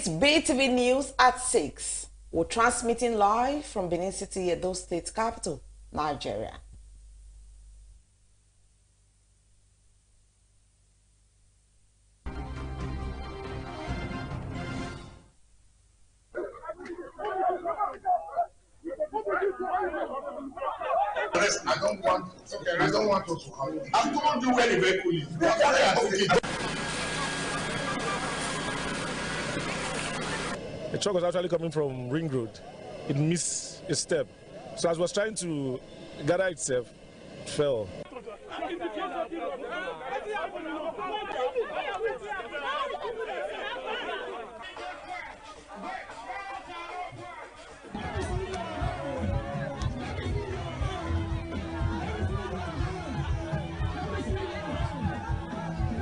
It's BeeTv News at 6. We're transmitting live from Benin City, Edo State capital, Nigeria. I don't want us to have. I told you where the vehicle is. That's why I took it. The truck was actually coming from Ring Road. It missed a step. So as it was trying to gather itself, it fell.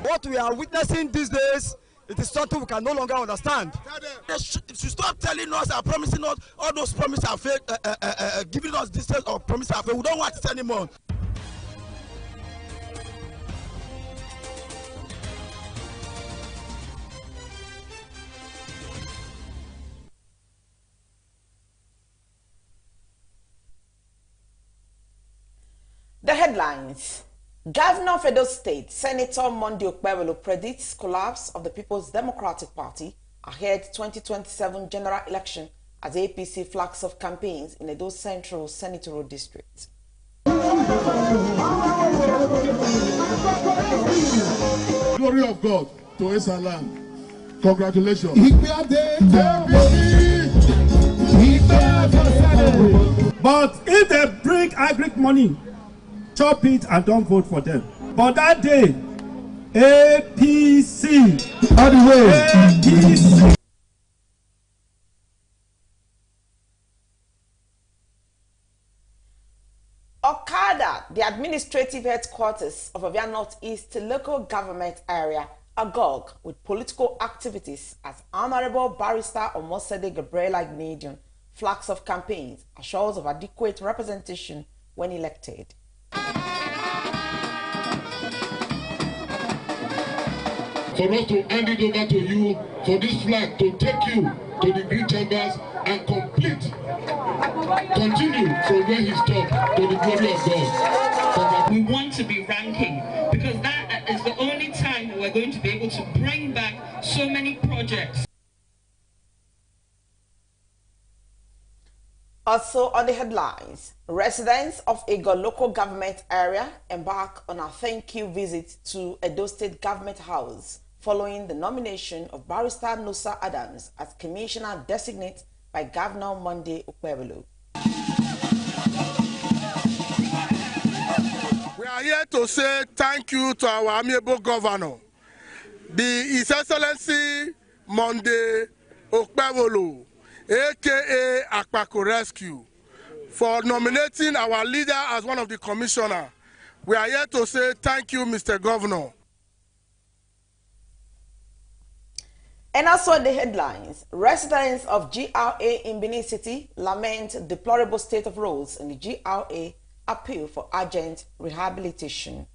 What we are witnessing these days, it is something we can no longer understand. They should stop telling us and promising us all those promises are fake, giving us distance or promises are fake. We don't want it anymore. The headlines. Governor of Edo State, Senator Monday Okpebholo predicts collapse of the People's Democratic Party ahead 2027 general election as APC flags off campaigns in Edo Central Senatorial District. Glory of God to Esalam. Congratulations. But if they bring agric money, chop it and don't vote for them. But that day, APC, all the way, APC. Okada, the administrative headquarters of Avia Northeast local government area, agog with political activities as Honorable Barrister Omosede Gabriela Ignadion flags off campaigns, assures of adequate representation when elected. For us to hand it over to you, for this flag to take you to the green chambers and continue from where he stopped to the glory of God. We want to be ranking because that is the only time we're going to be able to bring back so many projects. Also on the headlines, residents of Ego local government area embark on a thank you visit to Edo State Government House following the nomination of Barrister Nusa Adams as Commissioner Designate by Governor Monday Okpebholo. We are here to say thank you to our amiable governor, His Excellency Monday Okpebholo, aka Akpako Rescue, for nominating our leader as one of the commissioners. We are here to say thank you, Mr. Governor. And also the headlines, residents of GRA in Benin City lament deplorable state of roads in the GRA, appeal for urgent rehabilitation.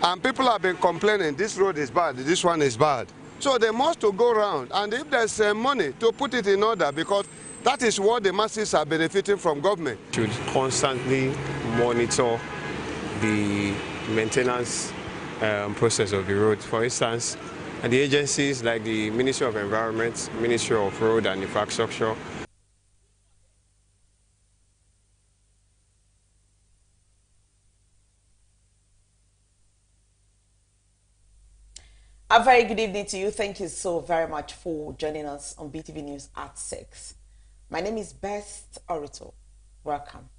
And people have been complaining, this road is bad, this one is bad. So they must to go around, and if there's money to put it in order, because that is what the masses are benefiting from government. Should constantly monitor the maintenance process of the road. For instance, and the agencies like the Ministry of Environment, Ministry of Road and Infrastructure. A very good evening to you. Thank you so very much for joining us on BeeTv News at 6. My name is Best Orito. Welcome.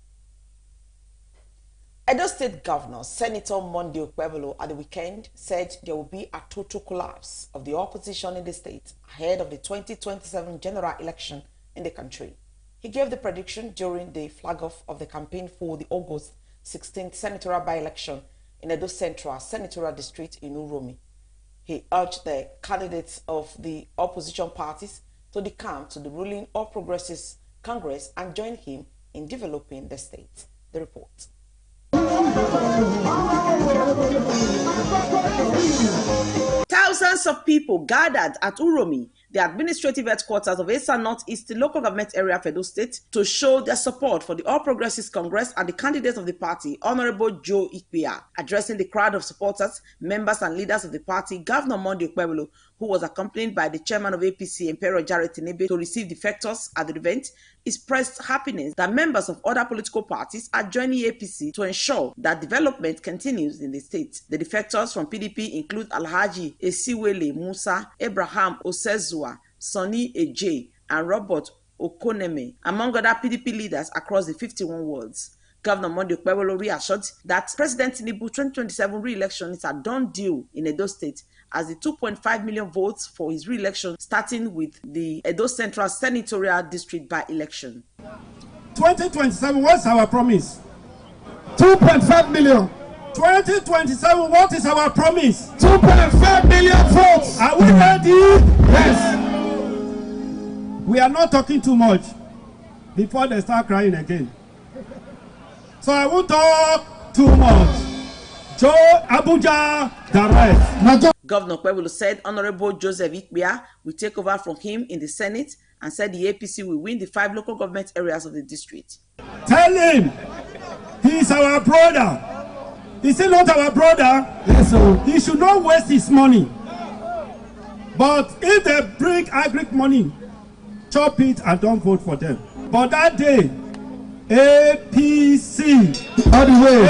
Edo State Governor Senator Monday Okpebholo at the weekend said there will be a total collapse of the opposition in the state ahead of the 2027 general election in the country. He gave the prediction during the flag-off of the campaign for the August 16th senatorial by-election in Edo Central Senatorial District in Uromi. He urged the candidates of the opposition parties to decamp to the ruling All Progressives Congress and join him in developing the state. The report. Thousands of people gathered at Uromi, the administrative headquarters of Esa Northeast Local Government Area of Edo State to show their support for the All Progressives Congress and the candidate of the party, Honorable Joe Ikpia. Addressing the crowd of supporters, members and leaders of the party, Governor Monday Okpebholo, who was accompanied by the chairman of APC, Emperor Jared Tinebe, to receive defectors at the event, expressed happiness that members of other political parties are joining APC to ensure that development continues in the state. The defectors from PDP include Alhaji Esiwele Musa, Abraham Osezua, Sonny Eje, and Robert Okoneme, among other PDP leaders across the 51 wards. Governor Monday Okpebholo reassured that President Tinubu's 2027 re-election is a done deal in Edo State, as the 2.5 million votes for his re-election, starting with the Edo Central Senatorial District by-election. 2027, what's our promise? 2.5 million. 2027, what is our promise? 2.5 million votes. Are we ready? Yes. We are not talking too much before they start crying again. So I won't talk too much. Joe Abuja direct. Governor Okpebholo said Honorable Joseph Ikpia will take over from him in the Senate and said the APC will win the 5 local government areas of the district. Tell him he is our brother. Is he not our brother? Yes, sir. He should not waste his money. But if they bring agric money, chop it and don't vote for them. But that day, APC. All the way.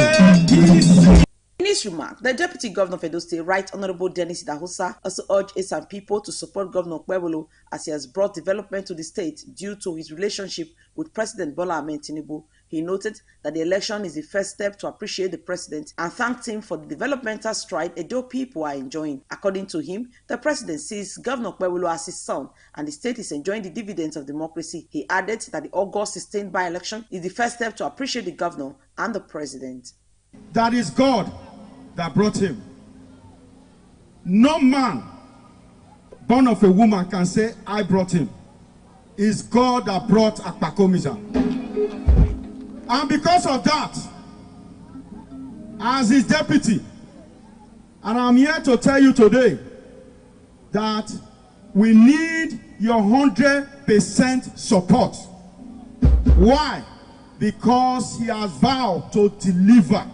APC. In his remark, the Deputy Governor of Edo State, Right Honorable Dennis Idahosa, also urged Esan people to support Governor Okpebholo as he has brought development to the state due to his relationship with President Bola Ahmed Tinubu. He noted that the election is the first step to appreciate the president and thanked him for the developmental stride Edo people are enjoying. According to him, the president sees Governor Okpebholo as his son and the state is enjoying the dividends of democracy. He added that the August 16 by-election is the first step to appreciate the governor and the president. That is God that brought him. No man born of a woman can say, I brought him. It's God that brought Akpakomija. And because of that, as his deputy, and I'm here to tell you today that we need your 100% support. Why? Because he has vowed to deliver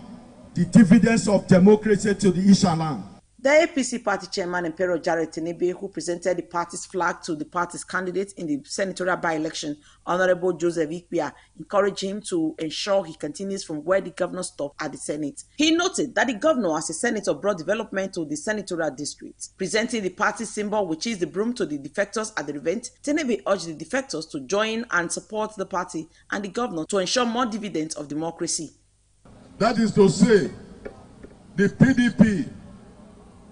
the dividends of democracy to the Ishan land. The APC party chairman, Emperor Jared Tinebe, who presented the party's flag to the party's candidate in the senatorial by-election, Honorable Joseph Ikpia, encouraged him to ensure he continues from where the governor stopped at the Senate. He noted that the governor, as a senator, brought development to the senatorial district. Presenting the party symbol, which is the broom, to the defectors at the event, Tinebe urged the defectors to join and support the party and the governor to ensure more dividends of democracy. That is to say, the PDP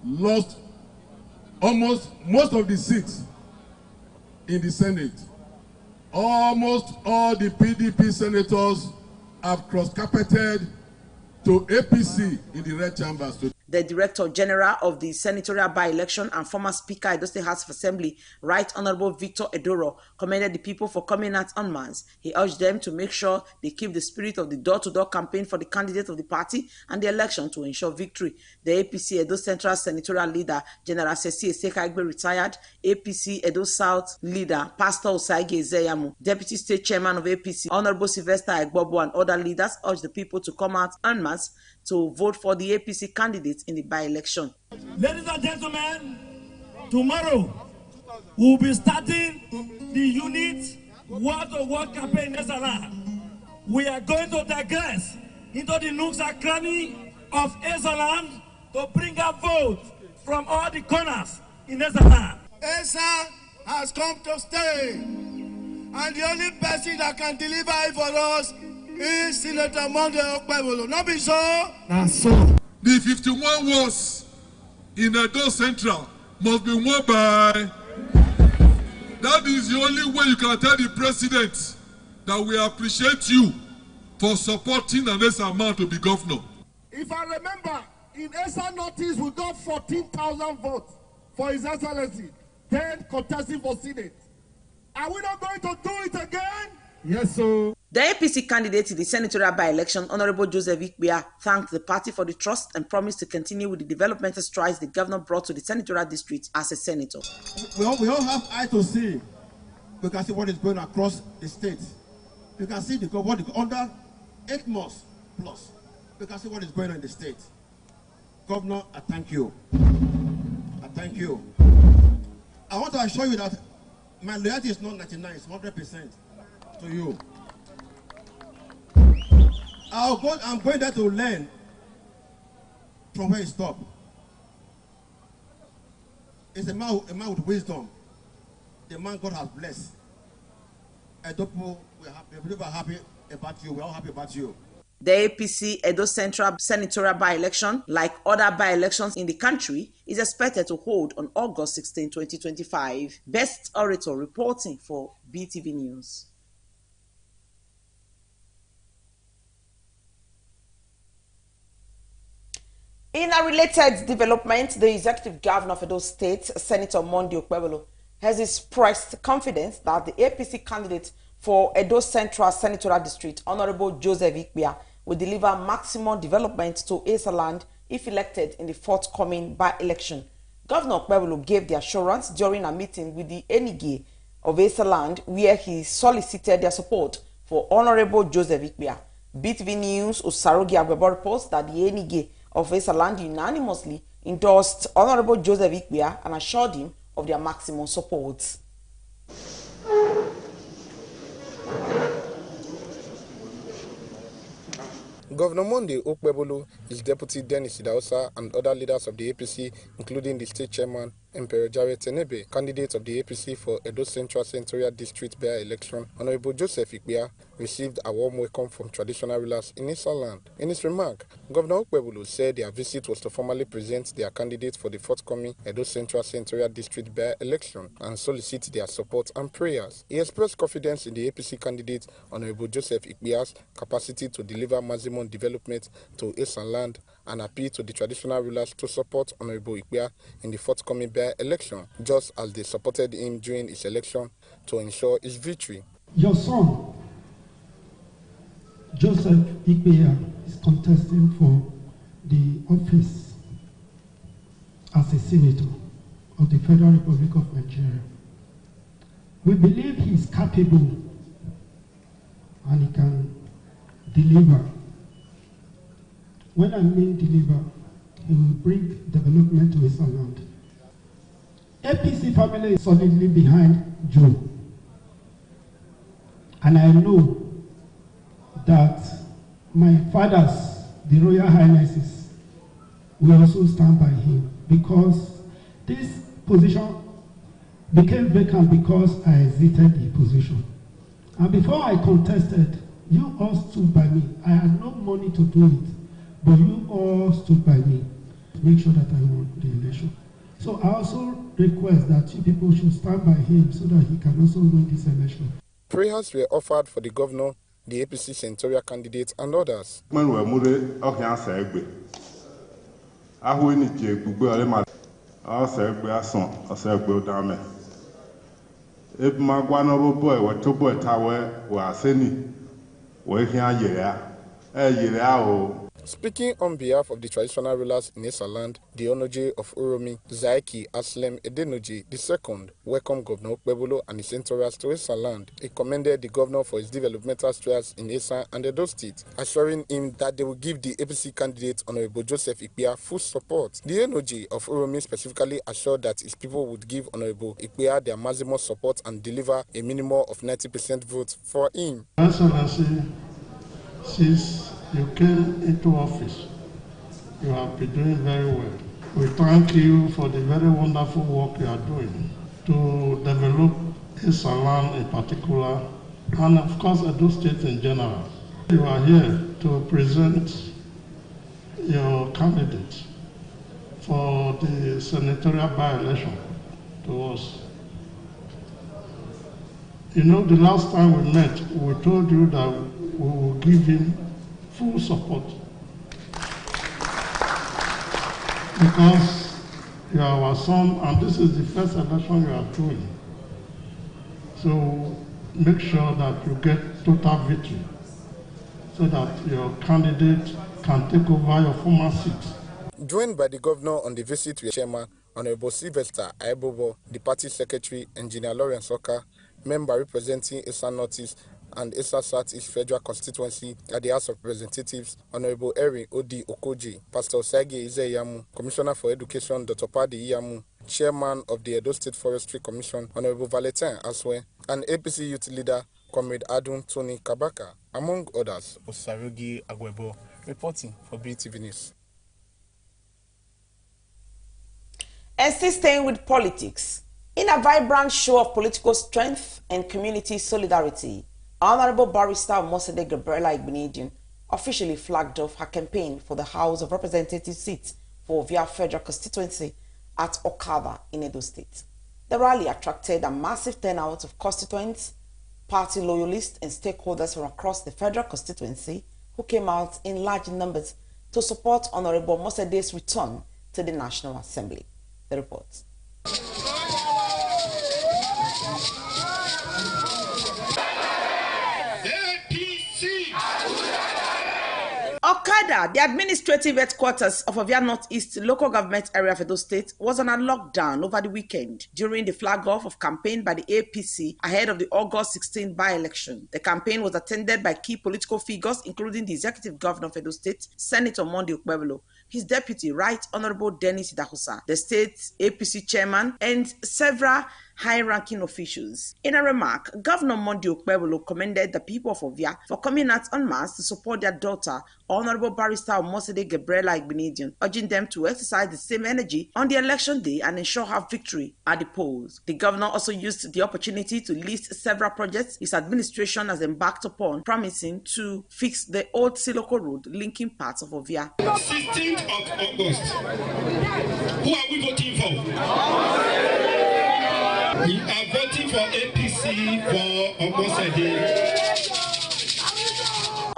lost almost most of the seats in the Senate. Almost all the PDP senators have cross-carpeted to APC in the red chambers. The Director General of the Senatorial by-election and former Speaker Edo State House of Assembly, Right Honorable Victor Edoro, commended the people for coming out en masse. He urged them to make sure they keep the spirit of the door-to-door campaign for the candidate of the party and the election to ensure victory. The APC Edo Central Senatorial Leader, General Sesi Esekaigbe retired, APC Edo South Leader, Pastor Osaige Ezeyamu, Deputy State Chairman of APC, Honorable Sylvester Egbobo, and other leaders urged the people to come out en masse to vote for the APC candidates in the by-election. Ladies and gentlemen, tomorrow we'll be starting the unit word-to-word campaign in Ezala. We are going to digress into the nooks and crannies of Ezaland to bring a vote from all the corners in Ezala. Eza has come to stay, and the only person that can deliver it for us is Senator Monday Okpebholo. Not be so? And so. The 51 wards in Edo Central must be won by. That is the only way you can tell the president that we appreciate you for supporting an Esa man to be governor. If I remember, in Esa Northeast we got 14,000 votes for His Excellency, 10 contesting for Senate. Are we not going to do it again? Yes, so. The APC candidate in the senatorial by-election, Honorable Joseph Ikpia, thanked the party for the trust and promised to continue with the developmental strides the governor brought to the senatorial district as a senator. We all have eyes to see. We can see what is going across the state. We can see under 8 months plus. We can see what is going on in the state. Governor, I thank you. I thank you. I want to assure you that my loyalty is not 99, it's 100% to you. I'm going there to learn from where he stopped. It's a man with wisdom. The man God has blessed. Edo people are happy about you. We're all happy about you. The APC Edo Central senatorial by-election, like other by-elections in the country, is expected to hold on August 16, 2025. Best Orator reporting for BeeTv News. In a related development, the executive governor of Edo State, Senator Monday Okpebolo, has expressed confidence that the APC candidate for Edo Central Senatorial District, Honorable Joseph Ikpia, will deliver maximum development to Esa Land if elected in the forthcoming by-election. Governor Okpebolo gave the assurance during a meeting with the Enige of Esa Land, where he solicited their support for Honorable Joseph Ikpia. BeeTv News Osarogi Agbebo reports that the Enige of Esa Land unanimously endorsed Honorable Joseph Ikpia and assured him of their maximum support. Governor Monday Okpebolo, his deputy Dennis Idahosa, and other leaders of the APC, including the state chairman, Emperor Jared Tenebe, candidate of the APC for Edo Central Senatorial District by-election, Honorable Joseph Ikpia, received a warm welcome from traditional rulers in Esa Land. In his remark, Governor Okpebolo said their visit was to formally present their candidate for the forthcoming Edo Central Senatorial District by-election and solicit their support and prayers. He expressed confidence in the APC candidate, Honorable Joseph Ikpia's capacity to deliver maximum development to Esa Land and appeal to the traditional rulers to support Honorable Ikpia in the forthcoming by-election, just as they supported him during his election to ensure his victory. Your son, Joseph Ikpia, is contesting for the office as a senator of the Federal Republic of Nigeria. We believe he is capable and he can deliver. When I mean deliver, he will bring development to his land. APC family is solidly behind Joe. And I know that my fathers, the Royal Highnesses, will also stand by him, because this position became vacant because I exited the position. And before I contested, you all stood by me. I had no money to do it, but you all stood by me to make sure that I won the election. So I also request that you people should stand by him so that he can also win this election. Prayers were offered for the governor, the APC senatorial candidate, and others. Speaking on behalf of the traditional rulers in Esa Land, the Onoje of Uromi, Zaiki Aslem Edenoji II, welcomed Governor Okpebolo and his entourage to Esa Land. He commended the governor for his developmental strides in Esa and Edo State, assuring him that they will give the APC candidate Honorable Joseph Ikpia full support. The Onoje of Uromi specifically assured that his people would give Honorable Ikpia their maximum support and deliver a minimum of 90% vote for him. Excellency, since you came into office, you have been doing very well. We thank you for the very wonderful work you are doing to develop Esa Land in particular, and of course Edo State in general. You are here to present your candidate for the senatorial by-election to us. You know, the last time we met, we told you that we will give him full support, because you are our son and this is the first election you are doing. So make sure that you get total victory so that your candidate can take over your former seat. Joined by the governor on the visit with chairman, Honorable Sylvester Aibobo, the party secretary, Engineer Lawrence Oka, member representing Esa Northeast and Esa Southeast Federal Constituency at the House of Representatives, Honorable Erin Odi Okoji, Pastor Osage Izeyamu, Commissioner for Education, Dr. Padi Iyamu, Chairman of the Edo State Forestry Commission, Honorable Valentin Aswe, and APC Youth Leader, Comrade Adun Tony Kabaka, among others. Osarugi Agwebo, reporting for BeeTv News. And still staying with politics, in a vibrant show of political strength and community solidarity, Honorable Barrister Mosede Gabriela Igbinedion officially flagged off her campaign for the House of Representatives seat for Ovia Federal Constituency at Okada in Edo State. The rally attracted a massive turnout of constituents, party loyalists, and stakeholders from across the federal constituency who came out in large numbers to support Honorable Mosede's return to the National Assembly. The report. Okada, the administrative headquarters of Ovia Northeast local government area of Edo State, was on a lockdown over the weekend during the flag-off of campaign by the APC ahead of the August 16 by-election. The campaign was attended by key political figures, including the executive governor of Edo State, Senator Monday Okpebolo, his deputy, Right Honorable Dennis Idahosa, the state APC chairman, and several high-ranking officials. In a remark, Governor Monday Okpebolo commended the people of Ovia for coming out en masse to support their daughter, Honorable Barrister Mosede Gabriela Igbinedion, urging them to exercise the same energy on the election day and ensure her victory at the polls. The governor also used the opportunity to list several projects his administration has embarked upon, promising to fix the old Siloko Road linking parts of Ovia. 16th of August. Who are we voting for? We are voting for APC for Omosede.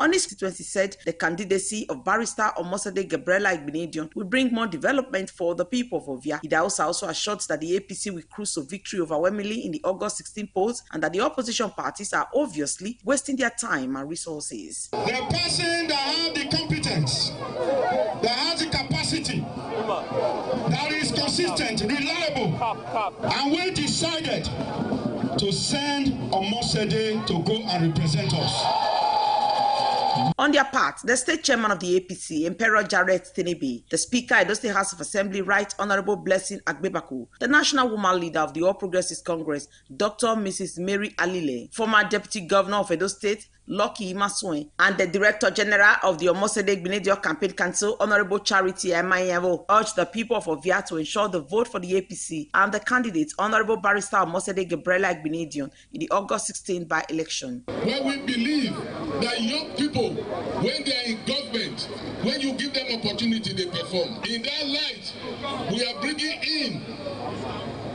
On his constituency said the candidacy of Barrister Omosede Gabriela Igbinedion will bring more development for the people of Ovia. Idahosa also assured that the APC will cruise to victory overwhelmingly in the August 16 polls and that the opposition parties are obviously wasting their time and resources. The person that has the competence, that has the capacity, that is consistent, reliable, and we decided to send Omosede to go and represent us. On their part, the state chairman of the APC, Emperor Jared Tinubu, the speaker of the State House of Assembly, Right Honorable Blessing Agbebaku, the national woman leader of the All Progressives Congress, Dr. Mrs. Mary Alile, former deputy governor of Edo State, Lucky Imasuen, and the Director General of the Omosede Igbinedion Campaign Council, Honorable Charity Emayevo, urged the people of Ovia to ensure the vote for the APC and the candidate, Honorable Barrister Omosede Gabriela Igbinedion, in the August 16 by-election. When we believe that young people, when they are in government, when you give them opportunity, they perform. In that light, we are bringing in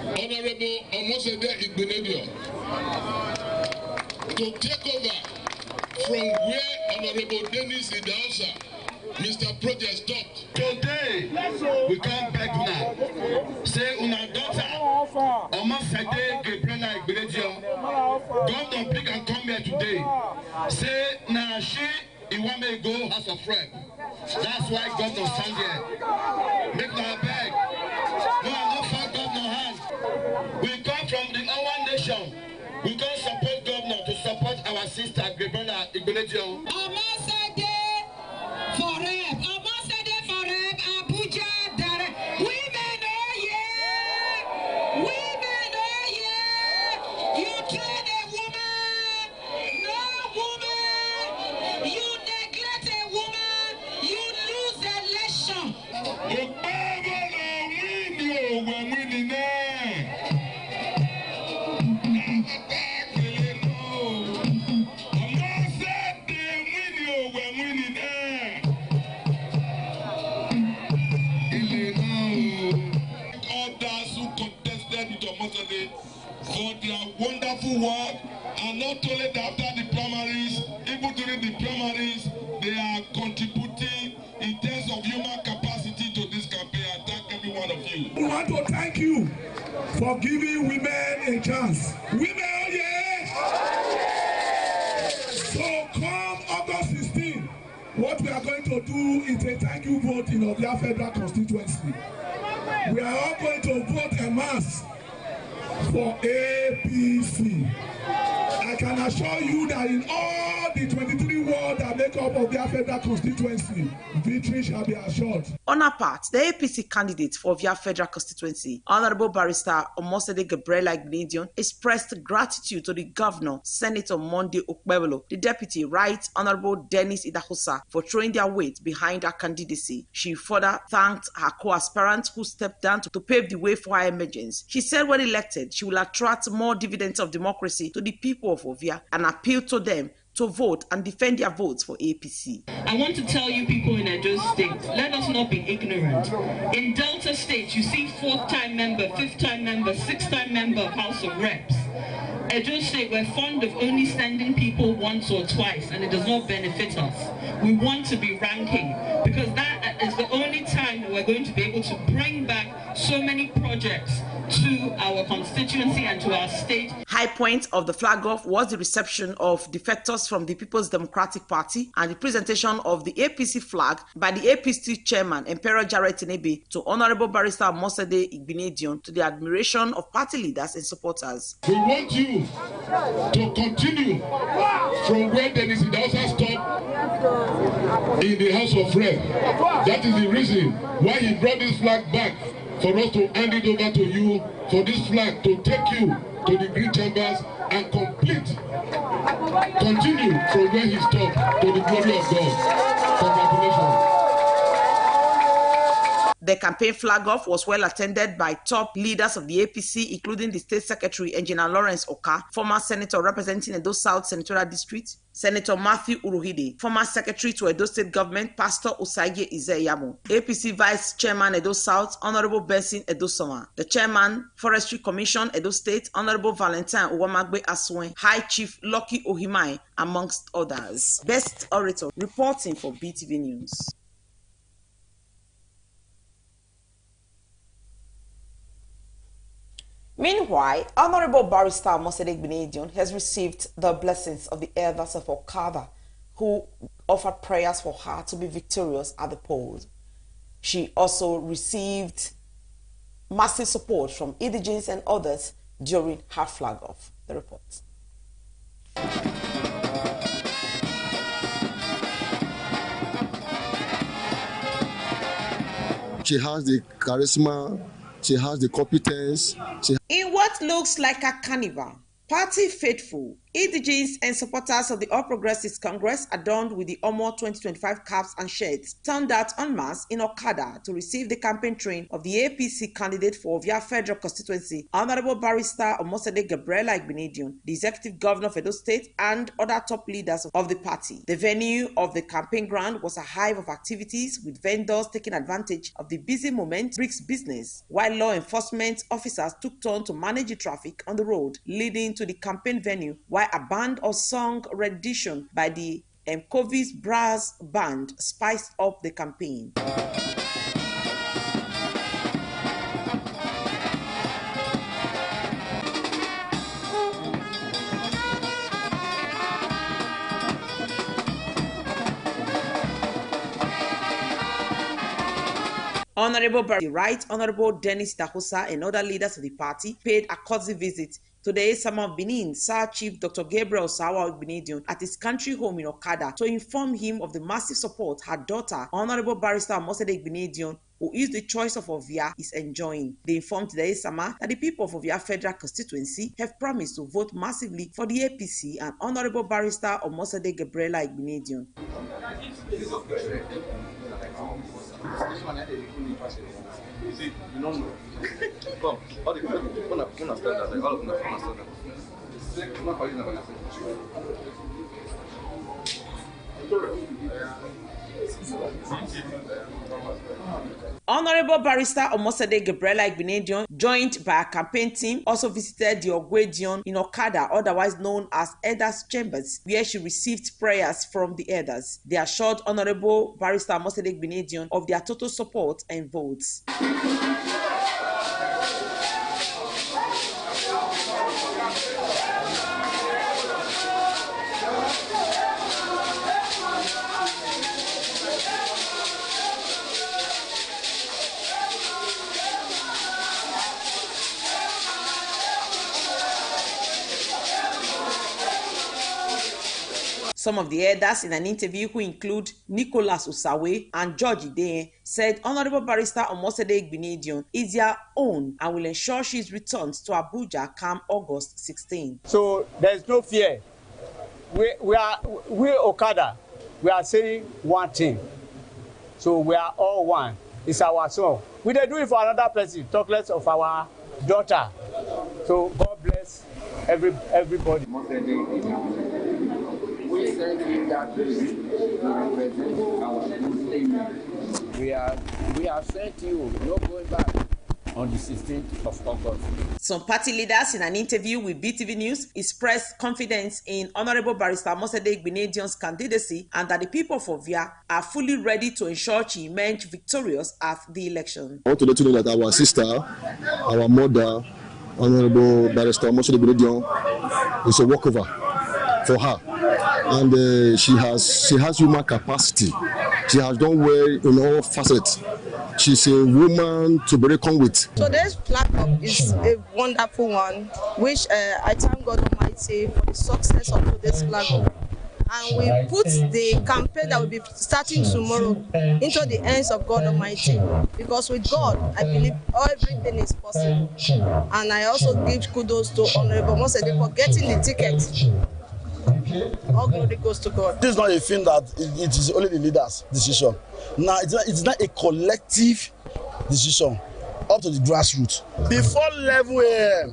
Honorable Omosede Igbinedion to take over from where Honorable Dennis Idahosa, Mr. Project stopped. Today, we can't beg now. Say, una daughter, Omosede Gabriela Igbinedion, Governor Big and come here today. Say, na she, want me to go as a friend. That's why Governor stand here. Make no beg. No, I'm not for Governor hand. We come from the our nation. We can't support governor to support our sister Gabriela Igbinedion. Omosede for rep. Omosede for rep. Abuja direct. Women oh yeah. Women oh yeah. You train a woman. No woman. You neglect a woman. You lose election. We're winning now. For their wonderful work, and not only after the primaries, even during the primaries, they are contributing in terms of human capacity to this campaign. I thank every one of you. We want to thank you for giving women a chance. Women, oh yeah! What we are going to do is a thank you vote in Ovia Federal Constituency. We are all going to vote en masse for APC. I can assure you that in all the 23 wards that make up of their federal constituency, victory shall be assured. On her part, the APC candidate for Ovia Federal Constituency, Honorable Barrister Omosede Gabriela Igbinedion, expressed gratitude to the Governor, Senator Monday Okpebolo, the Deputy Right Honorable Dennis Idahosa for throwing their weight behind her candidacy. She further thanked her co-aspirants who stepped down to pave the way for her emergence. She said when elected, she will attract more dividends of democracy to the people of Ovia and appeal to them to vote and defend their votes for APC. I want to tell you people in Edo State, let us not be ignorant. In Delta State, you see 4th-time member, 5th-time member, 6th-time member of House of Reps. Edo State, we're fond of only sending people once or twice, and it does not benefit us. We want to be ranking, because that is the only time that we're going to be able to bring back so many projects to our constituency and to our state. High point of the flag off was the reception of defectors from the People's Democratic Party and the presentation of the APC flag by the APC chairman, Emperor Jared Tenebe, to Honorable Barrister Omosede Igbinedion, to the admiration of party leaders and supporters. We want you to continue from where Dennis Idahosa stopped in the House of Reps. That is the reason why he brought this flag back, for us to hand it over to you, for this flag to take you to the green chambers and continue from where he stopped to the glory of God. Congratulations. The campaign flag off was well attended by top leaders of the APC, including the State Secretary, Engineer Lawrence Oka, former Senator representing Edo South Senatorial District, Senator Matthew Uruhide, former Secretary to Edo State Government, Pastor Osagie Izeyamo, APC Vice Chairman Edo South, Honorable Benson Edo Soma, the Chairman, Forestry Commission Edo State, Honorable Valentine Uwamagbe Aswen, High Chief Lucky Ohimai, amongst others. Best Orator, reporting for BeeTv News. Meanwhile, Honorable Barrister Omosede Igbinedion has received the blessings of the elders of Okada, who offered prayers for her to be victorious at the polls. She also received massive support from indigenes and others during her flag off. The report. She has the charisma. She has the competence. In what looks like a carnival, party faithful, indigenes and supporters of the All Progressives Congress, adorned with the Omo 2025 caps and shirts, turned out en masse in Okada to receive the campaign train of the APC candidate for Ovia Federal Constituency, Honorable Barrister Omosede Gabriela Igbinedion, the Executive Governor of Edo State, and other top leaders of the party. The venue of the campaign ground was a hive of activities, with vendors taking advantage of the busy moment brings business, while law enforcement officers took turn to manage the traffic on the road leading to the campaign venue, while a band or song rendition by the Kovi's Brass Band spiced up the campaign. Honorable Barry Right, Honorable Dennis Idahosa, and other leaders of the party paid a courtesy visit to the Esama of Benin, Sir Chief Dr. Gabriel Sawa Igbinedion, at his country home in Okada to inform him of the massive support her daughter, Honorable Barrister Omosede Igbinedion, who is the choice of Ovia, is enjoying. They informed the Esama that the people of Ovia Federal Constituency have promised to vote massively for the APC and Honorable Barrister Omosede Gabriela Igbinedion. Come, all the people understand that, all of them understand Honorable Barrister Omosede Gabriela Igbinedion, joined by a campaign team, also visited the Ogwedion in Okada, otherwise known as Elders Chambers, where she received prayers from the elders. They assured Honorable Barrister Omosede Igbinedion of their total support and votes. Some of the elders in an interview, who include Nicholas Usawe and George Ideye, said Honorable Barrister Omosede Igbinedion is their own and will ensure she is returned to Abuja come August 16. So there is no fear. We Okada, we are saying one thing. So we are all one. It's our son. We dey do it for another person, talk less of our daughter. So God bless everybody. We have sent you, no going back on the 16th of August. Some party leaders in an interview with BeeTv News expressed confidence in Honorable Barrister Omosede Igbinedion's candidacy and that the people of Ovia are fully ready to ensure she emerged victorious at the election. I want to let you know that our sister, our mother, Honorable Barrister Omosede Igbinedion, is a walkover for her. And she has human capacity. She has done well in all facets. She's a woman to be reckoned with. So this platform is a wonderful one, which I thank God Almighty for the success of this platform. And we put the campaign that will be starting tomorrow into the hands of God Almighty. Because with God, I believe everything is possible. And I also give kudos to Honorable Omosede for getting the ticket. All glory goes to God. This is not a thing that it is only the leaders' decision. Now, it's not a collective decision up to the grassroots. Before 11 a.m.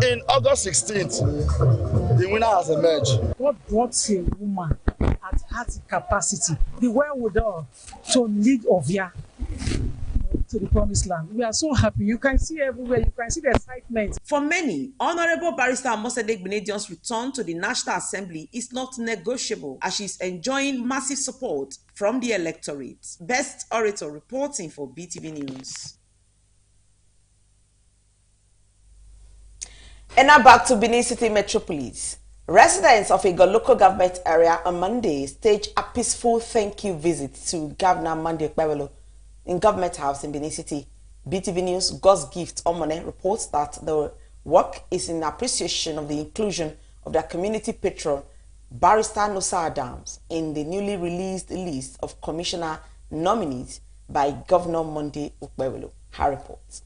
in August 16th, the winner has emerged. God brought a woman at heart capacity, the wherewithal to lead Ovia to the promised land. We are so happy. You can see everywhere. You can see the excitement. For many, Honorable Barrister Omosede Igbinedion's return to the National Assembly is not negotiable, as she is enjoying massive support from the electorate. Best Orator reporting for BeeTv News. And now back to Benin City Metropolis. Residents of Igor local government area on Monday staged a peaceful thank you visit to Governor Monday Okpebholo in Government House in Benin City. BeeTv News God's Gift Omone reports that the work is in appreciation of the inclusion of their community patron, Barrister Nosa Adams, in the newly released list of commissioner nominees by Governor Monday Okpebholo. Her reports.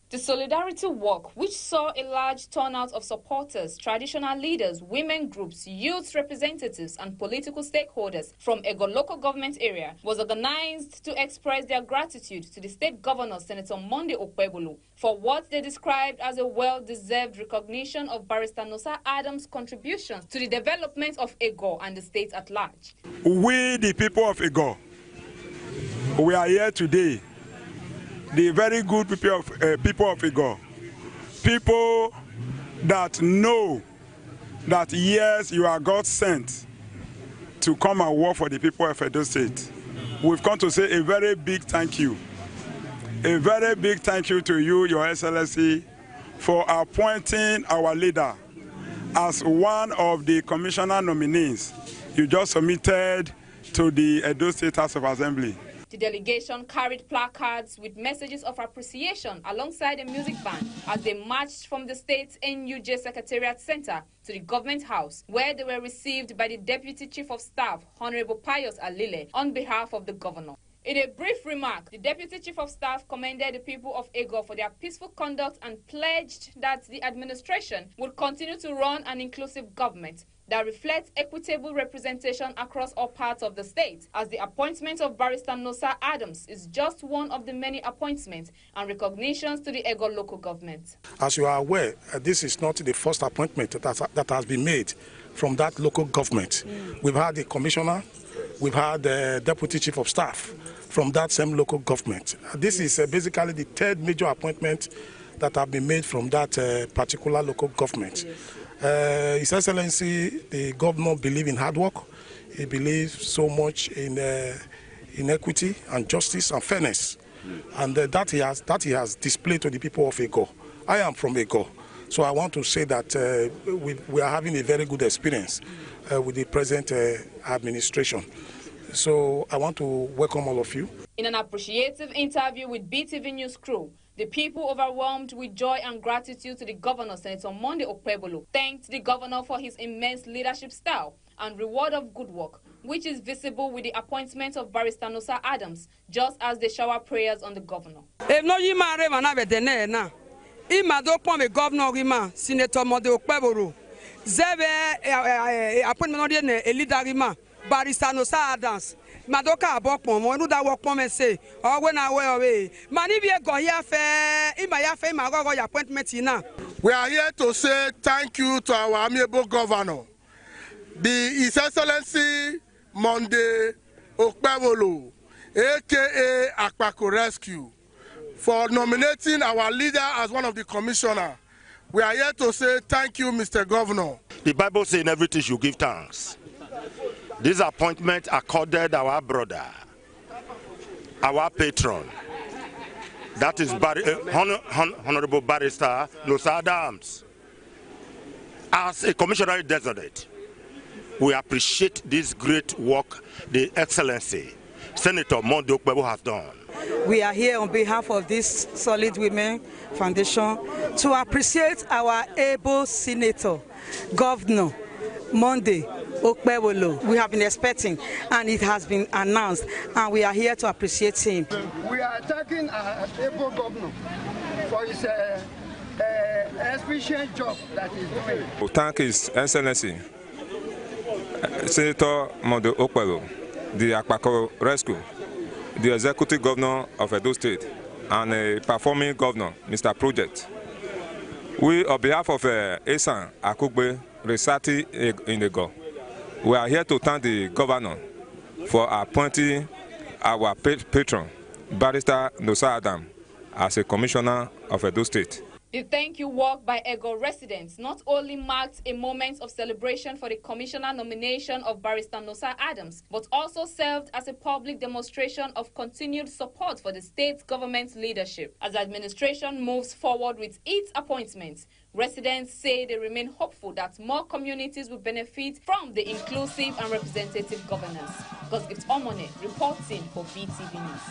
The Solidarity Walk, which saw a large turnout of supporters, traditional leaders, women groups, youth representatives, and political stakeholders from Ego local government area, was organized to express their gratitude to the state governor, Senator Monday Okpebholo, for what they described as a well-deserved recognition of Barrister Nosa Adams' contributions to the development of Ego and the state at large. We, the people of Ego, we are here today. The very good people of Igor, people that know that yes, you are God sent to come and work for the people of Edo State. We've come to say a very big thank you. A very big thank you to you, Your Excellency, for appointing our leader as one of the commissioner nominees you just submitted to the Edo State House of Assembly. The delegation carried placards with messages of appreciation alongside a music band as they marched from the state's NUJ Secretariat Center to the Government House, where they were received by the Deputy Chief of Staff, Honorable Pius Alile, on behalf of the governor. In a brief remark, the Deputy Chief of Staff commended the people of Ego for their peaceful conduct and pledged that the administration would continue to run an inclusive government that reflects equitable representation across all parts of the state, as the appointment of Barrister Nosa Adams is just one of the many appointments and recognitions to the Ego local government. As you are aware, this is not the first appointment that has been made from that local government. We've had the commissioner, we've had the deputy chief of staff from that same local government. This is basically the third major appointment that have been made from that particular local government. His Excellency, the governor, believes in hard work. He believes so much in equity and justice and fairness, and that he has displayed to the people of Ego. I am from Ego, so I want to say that we are having a very good experience with the present administration. So I want to welcome all of you. In an appreciative interview with BeeTv News crew, The people, overwhelmed with joy and gratitude to the governor, Senator Monday Okpebolo, thanked the governor for his immense leadership style and reward of good work, which is visible with the appointment of Barrister Nosa Adams, just as they shower prayers on the governor. Senator Monday Okpebolo, appointment Barrister Nosa Adams. Madoka abokpon mo nu da wokpon me say owe na we owe mani bi go here fe ima go your appointment na. We are here to say thank you to our amiable governor, His Excellency Monday Okpebolo, aka Akpako Rescue, for nominating our leader as one of the commissioners. We are here to say thank you, Mr. Governor. The Bible says in everything you give thanks. This appointment accorded our brother, our patron, that is Honorable Barrister Nosa Adams, as a commissioner designate. We appreciate this great work the Excellency Senator Monday Okpebolo has done. We are here on behalf of this Solid Women Foundation to appreciate our able Senator, Governor Monday Okpebolo. We have been expecting, and it has been announced, and we are here to appreciate him. We are thanking our able governor for his efficient job that he's doing. We thank His Excellency Senator Monday Okpebolo, the Akpako Rescue, the Executive Governor of Edo State, and a performing governor, Mr. Project. We, on behalf of Esan Akugbe Resati Inego, we are here to thank the governor for appointing our patron, Barrister Nosa Adams, as a commissioner of Edo State. The thank you walk by Ego residents not only marked a moment of celebration for the commissioner nomination of Barrister Nosa Adams, but also served as a public demonstration of continued support for the state government's leadership. As administration moves forward with its appointments, residents say they remain hopeful that more communities will benefit from the inclusive and representative governance. Gosgift Omone reporting for BeeTv News.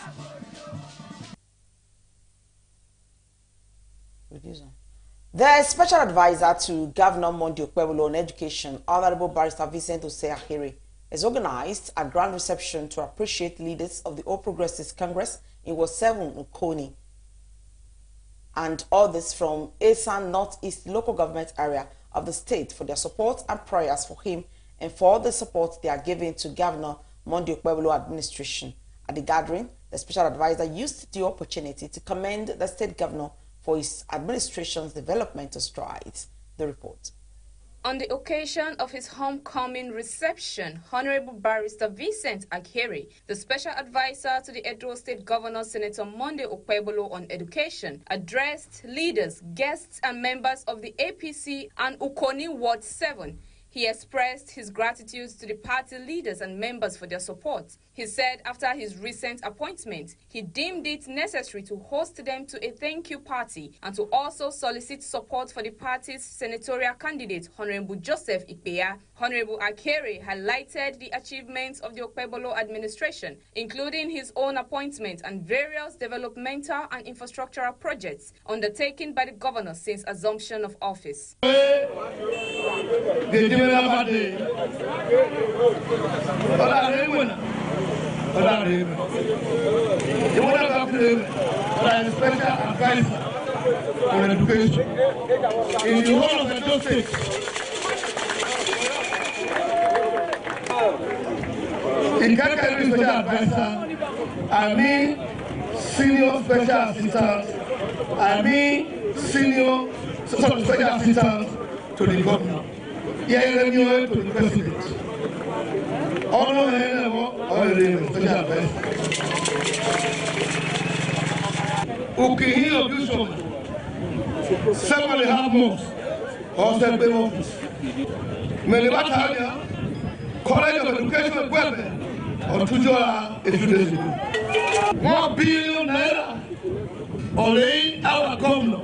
The special advisor to Governor Monday Okpebolo on Education, Honorable Barrister Vincent Oseahiri, has organized a grand reception to appreciate leaders of the All Progressives Congress in Ward 7 Ukoni and others from Esan Northeast local government area of the state for their support and prayers for him and for the support they are giving to Governor Monday Okpebolo administration. At the gathering, the special advisor used the opportunity to commend the state governor for his administration's developmental strides. The report. On the occasion of his homecoming reception, Honorable Barrister Vincent Akere, the special advisor to the Edo State Governor Senator Monday Okpebolo on Education, addressed leaders, guests and members of the APC and Ukoni Ward 7. He expressed his gratitude to the party leaders and members for their support. He said after his recent appointment, he deemed it necessary to host them to a thank you party and to also solicit support for the party's senatorial candidate, Honorable Joseph Ikpeya. Honorable Akere highlighted the achievements of the Okpebolo administration, including his own appointment and various developmental and infrastructural projects undertaken by the governor since assumption of office. Special advisor on education in the whole of Edo State. In Kakari special advisor, I mean senior special assistant, I mean senior special assistant to the governor. Here to the president. All special advisor. Okay, of this one, 7.5 months, or 7 office. Melibatalia, College of Education Equipment, or Tujola, a few days ago. 1 billion naira, only our governor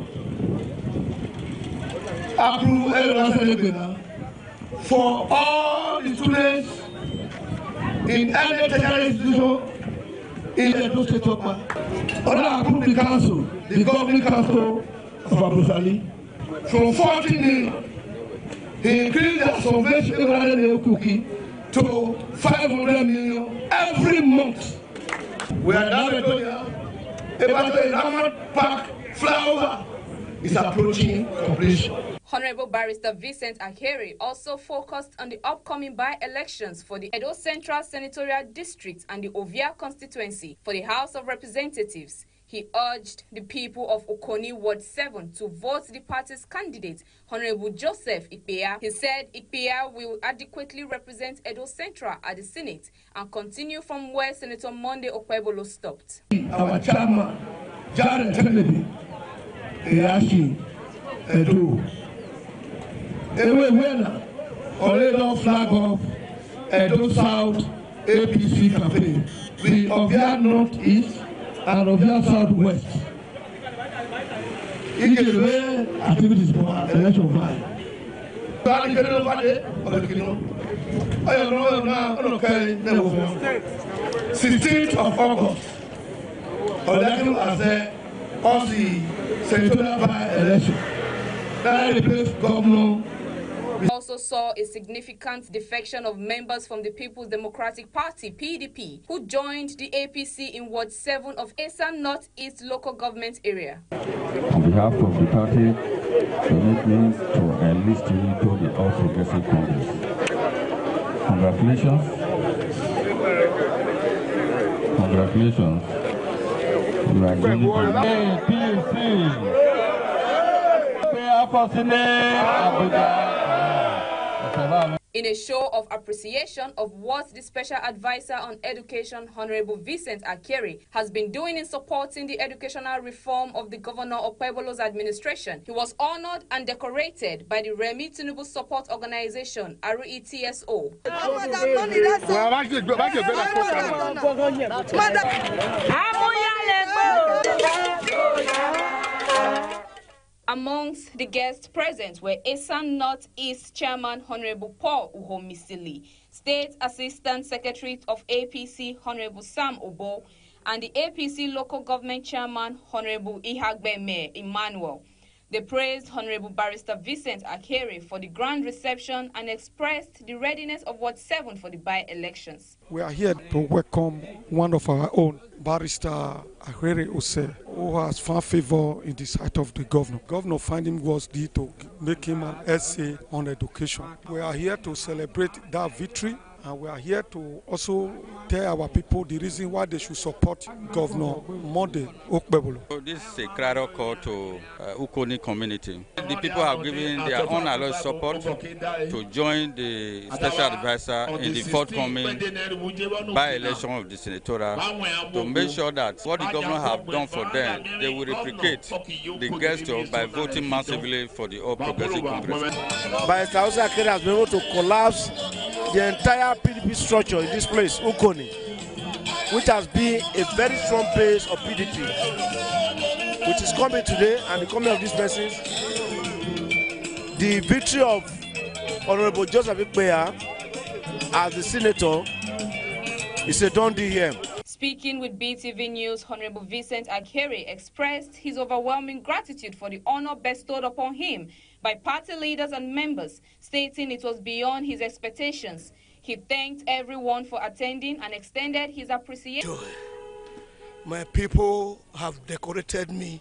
approved for all the students in any tertiary institution in the Edo State. Order approved the council, the governing council of Abusali, from 40 million. He increased the subvention cookie to 500 million every month. We are now told you about the Ramat Park flyover is approaching completion. Honorable Barrister Vincent Akere also focused on the upcoming by-elections for the Edo Central Senatorial District and the Ovia constituency for the House of Representatives. He urged the people of Okoni Ward 7 to vote the party's candidate, Honorable Joseph Ikpeya. He said Ikpeya will adequately represent Edo Central at the Senate and continue from where Senator Monday Okpebolo stopped. Our chairman, Jared Kennedy, Eyashi, Edo. Ewe Wena, Oledo flag of Edo South APC campaign. The Ovia Northeast and Ovia Southwest. Igewe activities for election by. 16th of August, election as the senatorial by-election. That replaced Governor. We also saw a significant defection of members from the People's Democratic Party, PDP, who joined the APC in Ward 7 of Esan Northeast local government area. On behalf of the party, permit me to enlist you into the All Progressive Congress. Congratulations. Congratulations. You are going to In a show of appreciation of what the Special Advisor on Education, Honorable Vincent Akere, has been doing in supporting the educational reform of the Governor Okpebolo's administration, he was honored and decorated by the Remi Tinubu Support Organization, RETSO. Amongst the guests present were Esan Northeast Chairman Honorable Paul Uhomisili, State Assistant Secretary of APC Honorable Sam Obo, and the APC Local Government Chairman Honorable Ihagbeme Emmanuel. They praised Honorable Barrister Vincent Akere for the grand reception and expressed the readiness of Ward 7 for the by-elections. We are here to welcome one of our own, Barrister Akere Ose, who has found favor in the sight of the governor. Governor find him was due to make him an essay on education. We are here to celebrate that victory, and we are here to also tell our people the reason why they should support Governor Monday Okpebolo. So this is a crowd call to Ukoni community. The people have given their unalloyed support to join the special advisor in the forthcoming by-election of the senatorial to make sure that what the governor have done for them, they will replicate the gesture by voting massively for the All Progressive Congress. Barrister Akere has been able to collapse the entire PDP structure in this place, Ukoni, which has been a very strong base of PDP, which is coming today, and the coming of these persons, the victory of Honorable Joseph Ikpeya as the senator is a done deal here. Speaking with BeeTv News, Honorable Vincent Akere expressed his overwhelming gratitude for the honor bestowed upon him by party leaders and members, stating it was beyond his expectations. He thanked everyone for attending and extended his appreciation. My people have decorated me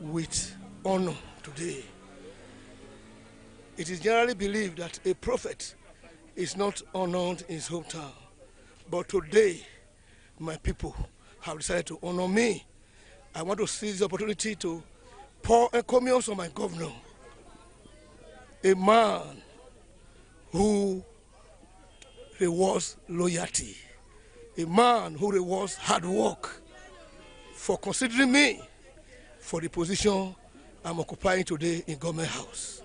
with honor today. It is generally believed that a prophet is not honored in his hometown. But today, my people have decided to honor me. I want to seize the opportunity to pour encomiums on my governor, a man who rewards loyalty, a man who rewards hard work, for considering me for the position I'm occupying today in Government House.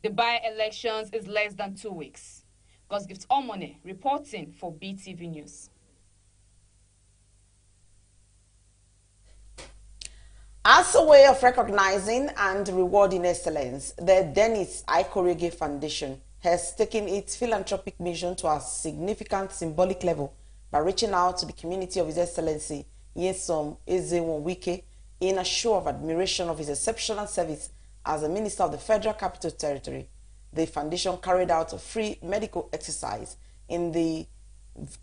The by-elections is less than 2 weeks. Gosgift Omone reporting for BeeTv News. As a way of recognizing and rewarding excellence, the Dennis Ikorege Foundation has taken its philanthropic mission to a significant symbolic level by reaching out to the community of His Excellency, Nyesom Ezenwo-Wike in a show of admiration of his exceptional service as a minister of the Federal Capital Territory. The foundation carried out a free medical exercise in the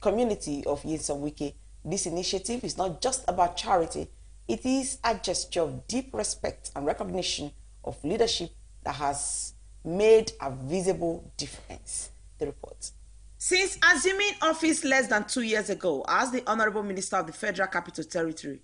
community of Nyesom-Wike. This initiative is not just about charity, it is a gesture of deep respect and recognition of leadership that has made a visible difference. The report. Since assuming office less than 2 years ago as the Honorable Minister of the Federal Capital Territory,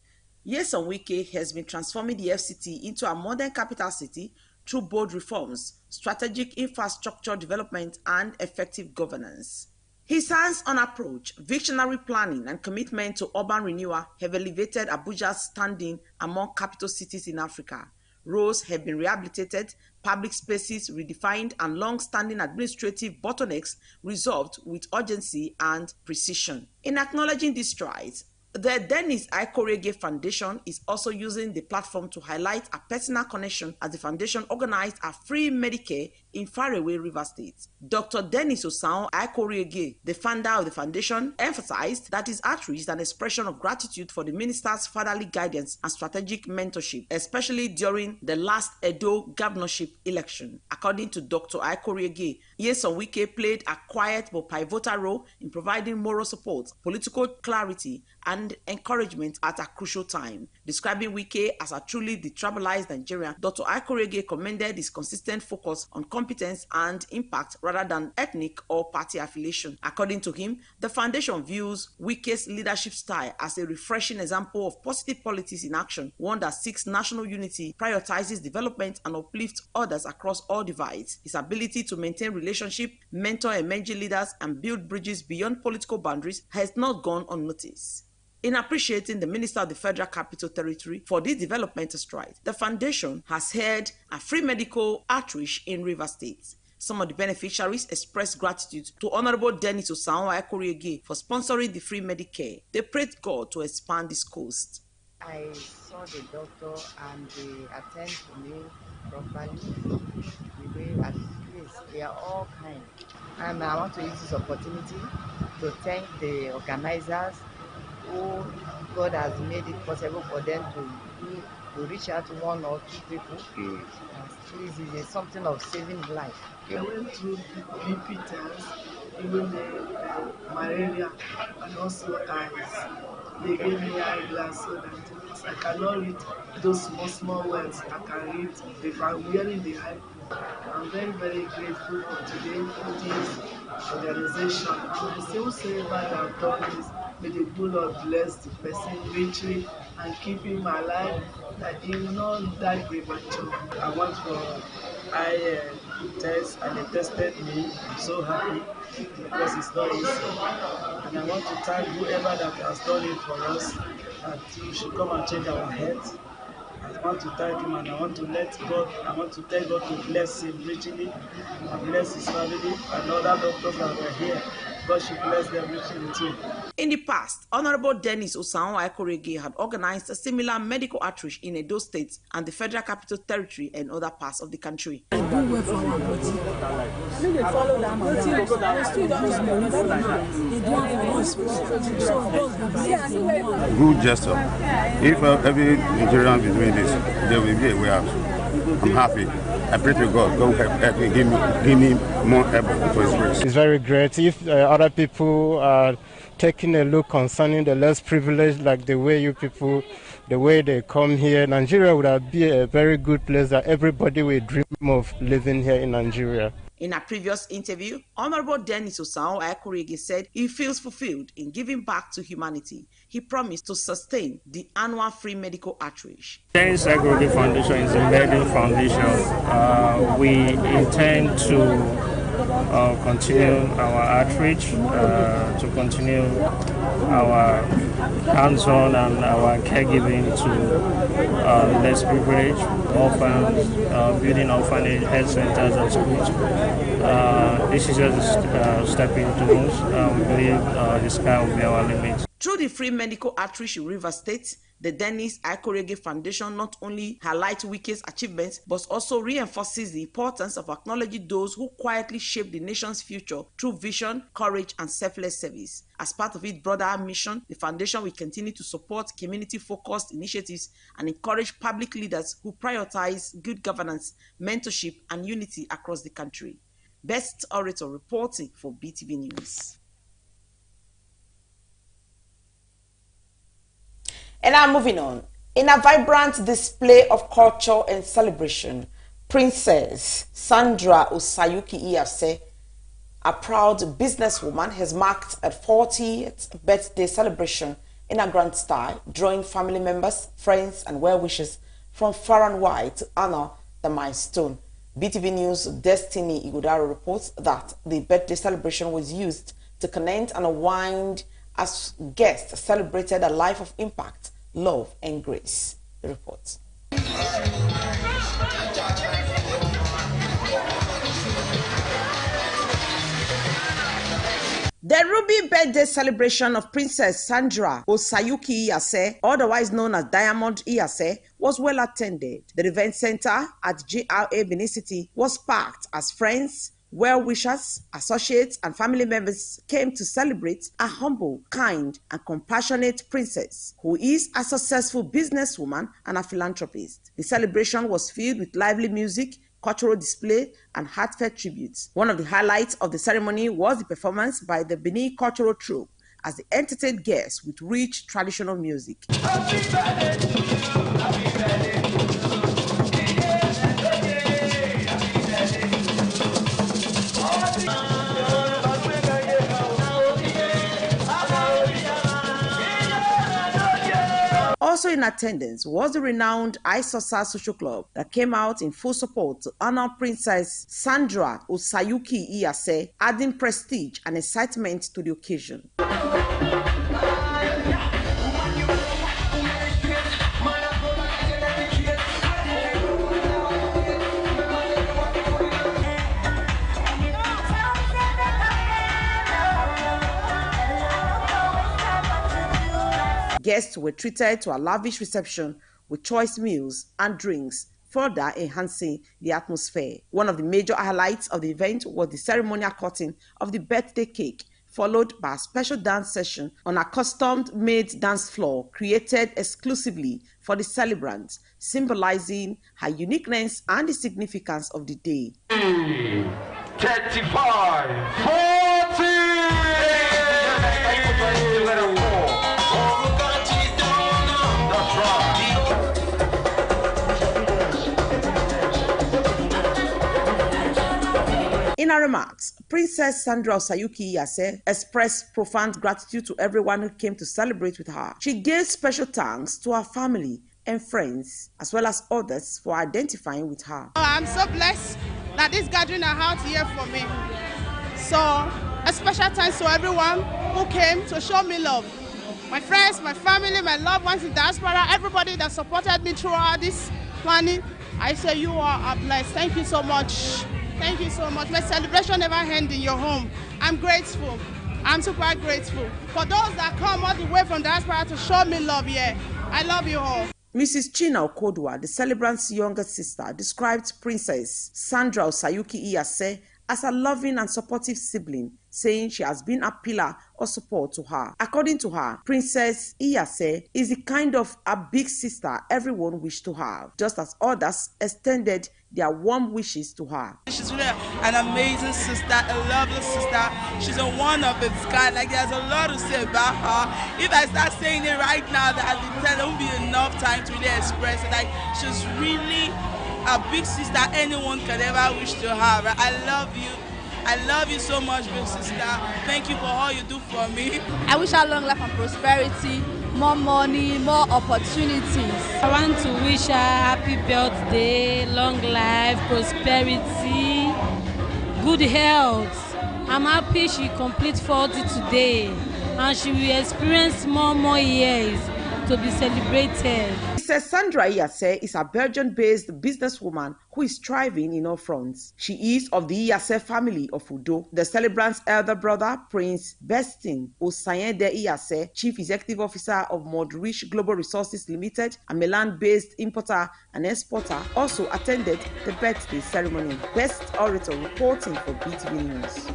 Nyesom-Wike has been transforming the FCT into a modern capital city through bold reforms, strategic infrastructure development, and effective governance. His hands-on approach, visionary planning, and commitment to urban renewal have elevated Abuja's standing among capital cities in Africa. Roads have been rehabilitated, public spaces redefined, and long-standing administrative bottlenecks resolved with urgency and precision. In acknowledging these strides, the Dennis Ikorege Foundation is also using the platform to highlight a personal connection as the foundation organized a free Medicare in faraway River State. Dr. Dennis Osan Ikorege, the founder of the foundation, emphasized that his outreach is an expression of gratitude for the minister's fatherly guidance and strategic mentorship, especially during the last Edo governorship election. According to Dr. Ikorege, Nyesom-Wike played a quiet but pivotal role in providing moral support, political clarity, and encouragement at a crucial time. Describing Wike as a truly detribalized Nigerian, Dr. Ikorege commended his consistent focus on competence and impact rather than ethnic or party affiliation. According to him, the foundation views Wike's leadership style as a refreshing example of positive politics in action, one that seeks national unity, prioritizes development, and uplifts others across all divides. His ability to maintain relationship, mentor emerging leaders, and build bridges beyond political boundaries has not gone unnoticed. In appreciating the Minister of the Federal Capital Territory for this developmental stride, the foundation has held a free medical outreach in River State. Some of the beneficiaries expressed gratitude to Honorable Dennis Osan Ikorege for sponsoring the free Medicare. They prayed God to expand this coast. I saw the doctor and they attend to me properly. The way at least they are all kind. And I want to use this opportunity to thank the organizers who God has made it possible for them to reach out to one or two people. Please, it is something of saving life. I went through BP tests, even the malaria, and also eyes. They gave me eyeglass so that I cannot read those small words. I can read if I'm wearing the eye. I'm very, very grateful for today for this organization. And the same servant that have done this, may the good Lord bless the person richly and keep him alive, that he will not die premature. I want for eye test and they tested me. I'm so happy because it's not easy. And I want to thank whoever that has done it for us, that we should come and change our heads. I want to thank him and I want to tell God to bless him richly and bless his family and other doctors that were here. God should bless them richly too. In the past, Honorable Dennis Osan Ikorege had organized a similar medical outreach in Edo State and the Federal Capital Territory and other parts of the country. Good gesture. If every Nigerian is doing this, there will be a way out. I'm happy. I pray to God, God help me, give me more able to express. It's very great if other people are taking a look concerning the less privileged, like the way you people, the way they come here. Nigeria would be a very good place that everybody will dream of living here in Nigeria. In a previous interview, Honorable Dennis Osan Ikorege said he feels fulfilled in giving back to humanity. He promised to sustain the annual free medical outreach. Dennis Ikorege Foundation is a medical foundation. We intend to continue our outreach, to continue our hands-on and our caregiving to less privileged orphans, building orphanage, health centers and schools. This is just a stepping stones. We believe the sky will be our limit. Through the free medical outreach in River State, The Dennis Ikorege Foundation not only highlights Wike's achievements, but also reinforces the importance of acknowledging those who quietly shape the nation's future through vision, courage, and selfless service. As part of its broader mission, the foundation will continue to support community-focused initiatives and encourage public leaders who prioritize good governance, mentorship, and unity across the country. Best Orator reporting for BeeTv News. And now moving on. In a vibrant display of culture and celebration, Princess Sandra Osayuki Iyase, a proud businesswoman, has marked a 40th birthday celebration in a grand style, drawing family members, friends, and well-wishers from far and wide to honor the milestone. BeeTv News' Destiny Igudaro reports that the birthday celebration was used to connect and unwind as guests celebrated a life of impact, love, and grace. The report. The Ruby birthday celebration of Princess Sandra Osayuki Iyase, otherwise known as Diamond Iyase, was well attended. The event center at GRA Benin City was packed as friends, well-wishers, associates, and family members came to celebrate a humble, kind, and compassionate princess who is a successful businesswoman and a philanthropist. The celebration was filled with lively music, cultural display, and heartfelt tributes. One of the highlights of the ceremony was the performance by the Benin Cultural Troupe as they entertained guests with rich traditional music. Happy birthday, happy birthday. Also in attendance was the renowned Isosa Social Club that came out in full support to honor Princess Sandra Osayuki Iyase, adding prestige and excitement to the occasion. Guests were treated to a lavish reception with choice meals and drinks, further enhancing the atmosphere. One of the major highlights of the event was the ceremonial cutting of the birthday cake, followed by a special dance session on a custom-made dance floor created exclusively for the celebrants, symbolizing her uniqueness and the significance of the day. 35, 40! In her remarks, Princess Sandra Osayuki Iyase expressed profound gratitude to everyone who came to celebrate with her. She gave special thanks to her family and friends, as well as others, for identifying with her. I'm so blessed that this gathering are out here for me. So, a special thanks to everyone who came to show me love. My friends, my family, my loved ones in diaspora, everybody that supported me throughout this planning. I say you are blessed. Thank you so much. Thank you so much. My celebration never ends in your home. I'm grateful. I'm super grateful. For those that come all the way from diaspora to show me love, yeah, I love you all. Mrs. China Okodwa, the celebrant's younger sister, described Princess Sandra Osayuki Iyase as a loving and supportive sibling, saying she has been a pillar of support to her. According to her, Princess Iyase is the kind of a big sister everyone wished to have, just as others extended their warm wishes to her. She's really an amazing sister, a lovely sister. She's a one of its kind. Like, there's a lot to say about her. If I start saying it right now, there won't be enough time to really express it. Like, she's really a big sister anyone could ever wish to have. I love you. I love you so much, big sister. Thank you for all you do for me. I wish her long life and prosperity, more money, more opportunities. I want to wish her happy birthday, long life, prosperity, good health. I'm happy she completes 40 today and she will experience more years to be celebrated. Mrs. Sandra Iyase is a Belgian-based businesswoman who is thriving in all fronts. She is of the Iyase family of Udo. The celebrant's elder brother, Prince Bestin Osayende Iyase, Chief Executive Officer of Modrich Global Resources Limited, a Milan-based importer and exporter, also attended the birthday ceremony. Best Orator reporting for BeeTv News.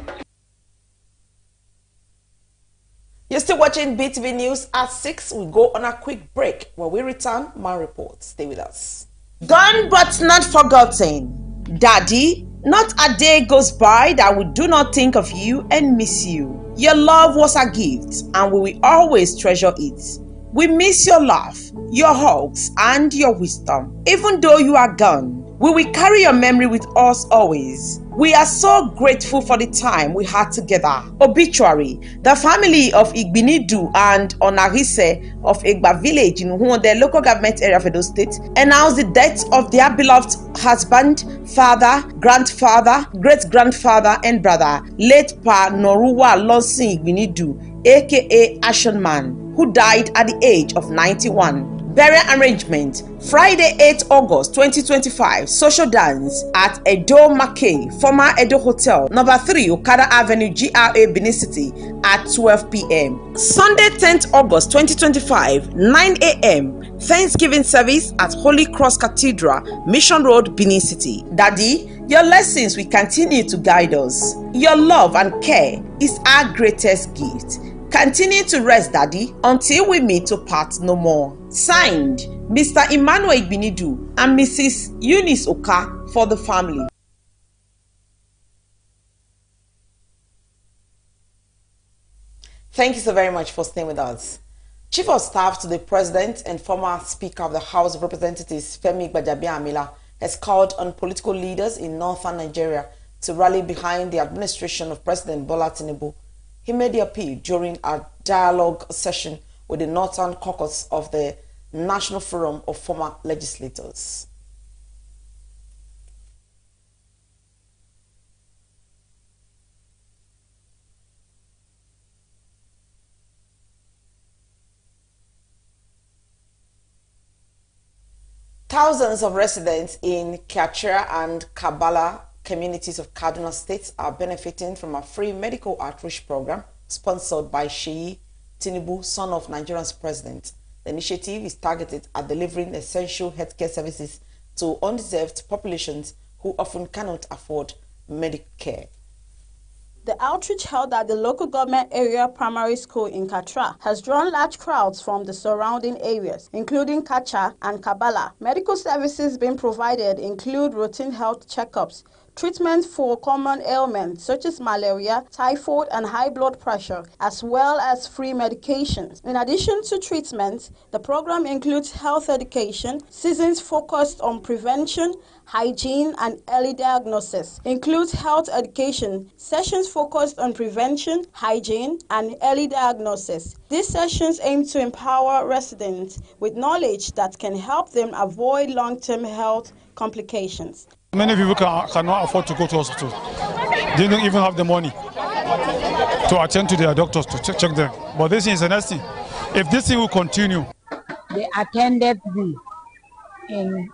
You're still watching BeeTv News at 6. We go on a quick break. When we return, my report. Stay with us. Gone but not forgotten. Daddy, not a day goes by that we do not think of you and miss you. Your love was a gift and we will always treasure it. We miss your laugh, your hugs, and your wisdom. Even though you are gone, we will carry your memory with us always. We are so grateful for the time we had together. Obituary. The family of Igbinidu and Onarise of Egba village in Huonde local government area of Edo State announced the death of their beloved husband, father, grandfather, great-grandfather, and brother, late Pa Noruwa Lonsin Igbinidu, aka Action Man, who died at the age of 91. Burial arrangement: Friday, 8 August 2025, social dance at Edo Makei, former Edo Hotel, number 3 Okada Avenue, GRA, Benin City at 12 p.m. Sunday, 10th August 2025, 9 a.m. Thanksgiving service at Holy Cross Cathedral, Mission Road, Benin City. Daddy, your lessons will continue to guide us. Your love and care is our greatest gift. Continue to rest, Daddy, until we meet to part no more. Signed, Mr. Emmanuel Igbinidu and Mrs. Eunice Oka for the family. Thank you so very much for staying with us. Chief of Staff to the President and former Speaker of the House of Representatives, Femi Gbajabiamila, has called on political leaders in northern Nigeria to rally behind the administration of President Bola Tinubu. He made the appeal during a dialogue session with the Northern Caucus of the National Forum of Former Legislators. Thousands of residents in Kachira and Kabbalah communities of Kaduna State are benefiting from a free medical outreach program sponsored by Sheyi Tinubu, son of Nigeria's president. The initiative is targeted at delivering essential healthcare services to undeserved populations who often cannot afford medical care. The outreach held at the local government area primary school in Katra has drawn large crowds from the surrounding areas, including Kacha and Kabbalah. Medical services being provided include routine health checkups, treatment for common ailments such as malaria, typhoid, and high blood pressure, as well as free medications. In addition to treatment, the program includes health education, seasons focused on prevention, hygiene, and early diagnosis. Includes health education, sessions focused on prevention, hygiene, and early diagnosis. These sessions aim to empower residents with knowledge that can help them avoid long-term health complications. Many people cannot afford to go to hospital. They don't even have the money to attend to their doctors to check them. But this is the next thing. If this thing will continue. They attended me in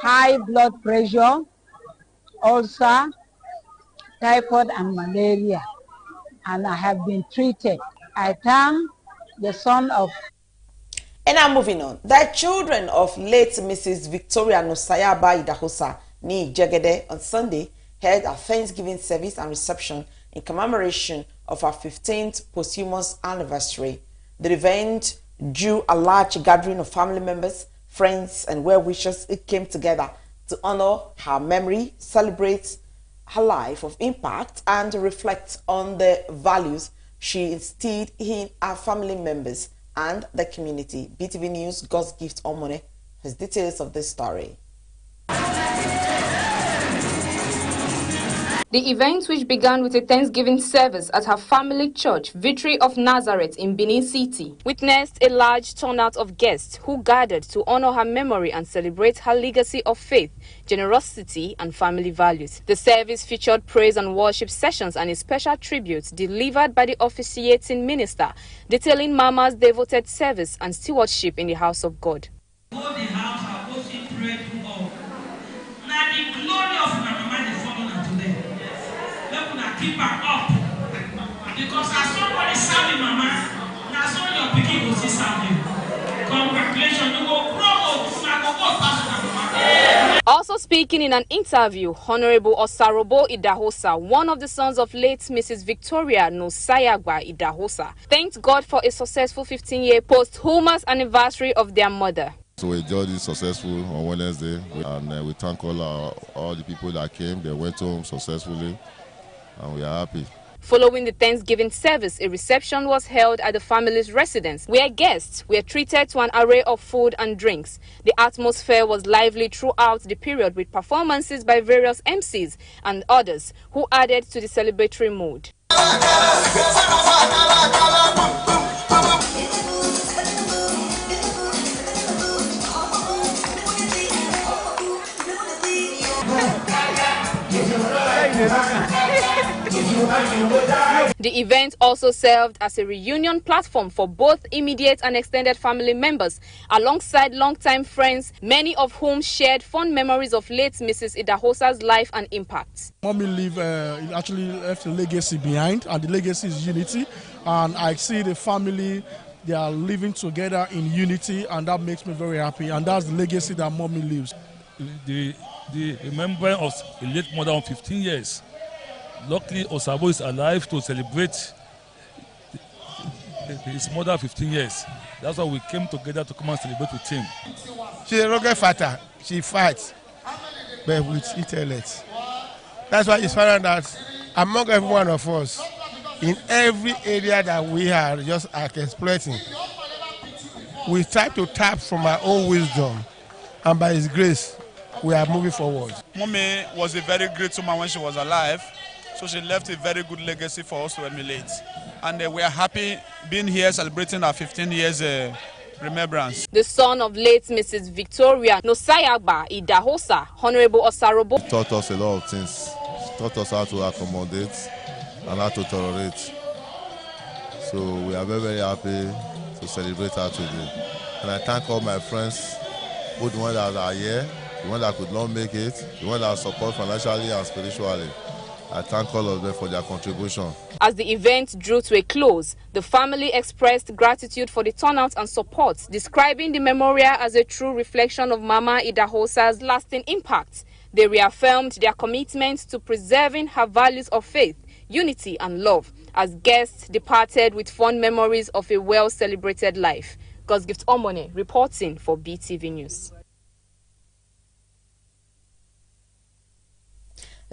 high blood pressure, ulcer, typhoid, and malaria. And I have been treated. I thank the son of. And now moving on. The children of late Mrs. Victoria Nusayaba Idahosa Ni Jegede on Sunday held a Thanksgiving service and reception in commemoration of her 15th posthumous anniversary. The event drew a large gathering of family members, friends, and well-wishers who came together to honor her memory, celebrate her life of impact, and reflect on the values she instilled in her family members and the community. BeeTv News, God's Gift Omone, has details of this story. The event, which began with a Thanksgiving service at her family church, Victory of Nazareth in Benin City, witnessed a large turnout of guests who gathered to honor her memory and celebrate her legacy of faith, generosity, and family values. The service featured praise and worship sessions and a special tribute delivered by the officiating minister, detailing Mama's devoted service and stewardship in the house of God. keep am up. Because as somebody serve your mama, now so your pikin will see serve you. Congratulations, you go grow, you go pass your mama. Also speaking in an interview, Honorable Osarobo Idahosa, one of the sons of late Mrs. Victoria Nosayagba Idahosa, thanked God for a successful 15-year posthumous anniversary of their mother. So we enjoyed it successful on Wednesday, and we thank all the people that came. They went home successfully, and we are happy. Following the Thanksgiving service, a reception was held at the family's residence, where guests were treated to an array of food and drinks. The atmosphere was lively throughout the period, with performances by various MCs and others who added to the celebratory mood. The event also served as a reunion platform for both immediate and extended family members, alongside longtime friends, many of whom shared fond memories of late Mrs. Idahosa's life and impact. Mommy actually left a legacy behind, and the legacy is unity. And I see the family, they are living together in unity, and that makes me very happy. And that's the legacy that Mommy leaves. The remembrance of a late mother of 15 years. Luckily, Osabo is alive to celebrate his mother 15 years. That's why we came together to come and celebrate with him. She's a rugged fighter. She fights, but with intellect. That's why it's found that among every one of us, in every area that we are just exploiting, we try to tap from our own wisdom, and by His grace, we are moving forward. Mommy was a very great woman when she was alive. So she left a very good legacy for us to emulate. And we are happy being here celebrating our 15 years remembrance. The son of late Mrs. Victoria Nosayagba Idahosa, Honorable Osarobo, Taught us a lot of things. Taught us how to accommodate and how to tolerate. So we are very, very happy to celebrate her today. And I thank all my friends, both the ones that are here, the ones that could not make it, the ones that support financially and spiritually. I thank all of them for their contribution. As the event drew to a close, the family expressed gratitude for the turnout and support, describing the memorial as a true reflection of Mama Idahosa's lasting impact. They reaffirmed their commitment to preserving her values of faith, unity and love, as guests departed with fond memories of a well-celebrated life. God's Gift Omone reporting for BeeTv News.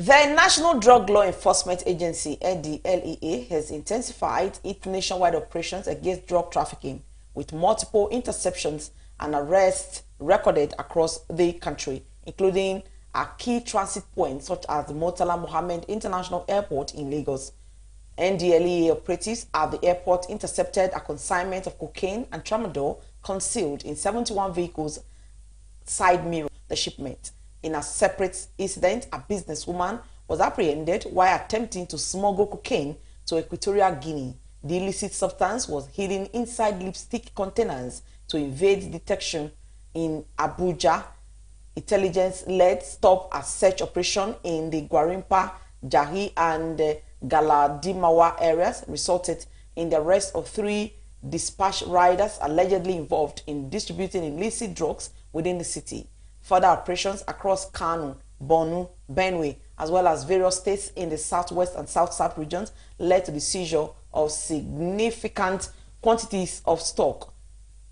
The National Drug Law Enforcement Agency, NDLEA, has intensified its nationwide operations against drug trafficking, with multiple interceptions and arrests recorded across the country, including at key transit points such as the Murtala Mohammed International Airport in Lagos. NDLEA operatives at the airport intercepted a consignment of cocaine and tramadol concealed in 71 vehicles side mirror the shipment. In a separate incident, a businesswoman was apprehended while attempting to smuggle cocaine to Equatorial Guinea. The illicit substance was hidden inside lipstick containers to evade detection in Abuja. Intelligence led stop and search operation in the Gwarimpa, Jahi and Galadimawa areas resulted in the arrest of 3 dispatch riders allegedly involved in distributing illicit drugs within the city. Further operations across Kano, Borno, Benue, as well as various states in the southwest and south-south regions led to the seizure of significant quantities of stock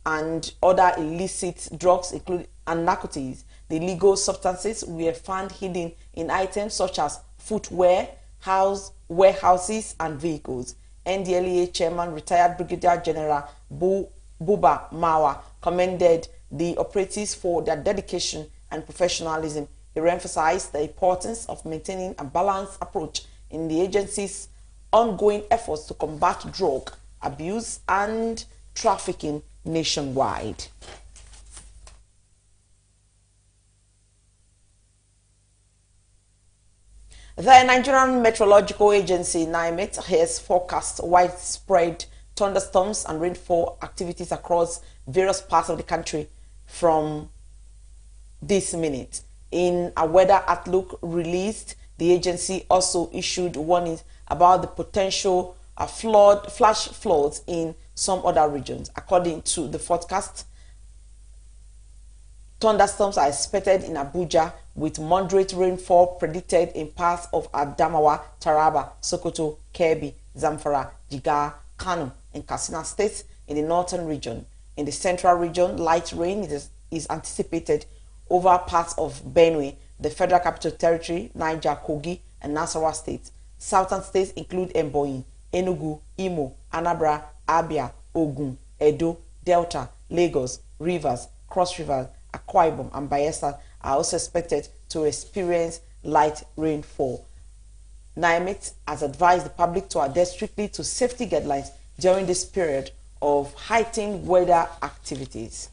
and other illicit drugs, including and narcotics. The illegal substances were found hidden in items such as footwear, warehouses, and vehicles. NDLEA Chairman, retired Brigadier General Buba Mawa, commended the operatives for their dedication and professionalism. He emphasized the importance of maintaining a balanced approach in the agency's ongoing efforts to combat drug abuse and trafficking nationwide. The Nigerian Meteorological Agency, NIMET, has forecast widespread thunderstorms and rainfall activities across various parts of the country from this minute. In a weather outlook released The agency also issued warnings about the potential flash floods in some other regions. According to the forecast, thunderstorms are expected in Abuja with moderate rainfall predicted in parts of Adamawa, Taraba, Sokoto, Kebbi, Zamfara, Jigawa, Kano, and Katsina states in the northern region. In the central region, light rain is anticipated over parts of Benue, the Federal Capital Territory, Niger, Kogi, and Nasarawa states. Southern states include Ebonyi, Enugu, Imo, Anambra, Abia, Ogun, Edo, Delta, Lagos, Rivers, Cross Rivers, Akwa Ibom, and Bayelsa are also expected to experience light rainfall. NIMET has advised the public to adhere strictly to safety guidelines during this period of heightened weather activities.